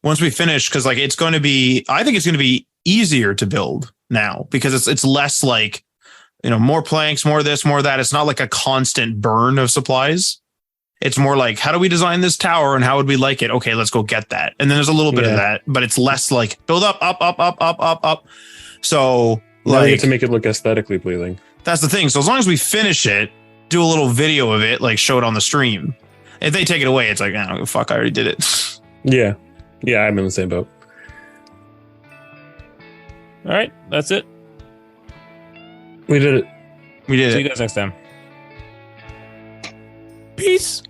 Once we finish, because like I think it's going to be easier to build now because it's less like, more planks, more of this, more of that. It's not like a constant burn of supplies. It's more like, how do we design this tower and how would we like it? Okay, let's go get that. And then there's a little bit of that, but it's less like build up. So now you get to make it look aesthetically pleasing. That's the thing. So as long as we finish it, do a little video of it, like show it on the stream. If they take it away, it's like, oh, fuck, I already did it. Yeah. Yeah, I'm in the same boat. All right, that's it. We did it. We did it. See you guys next time. Peace.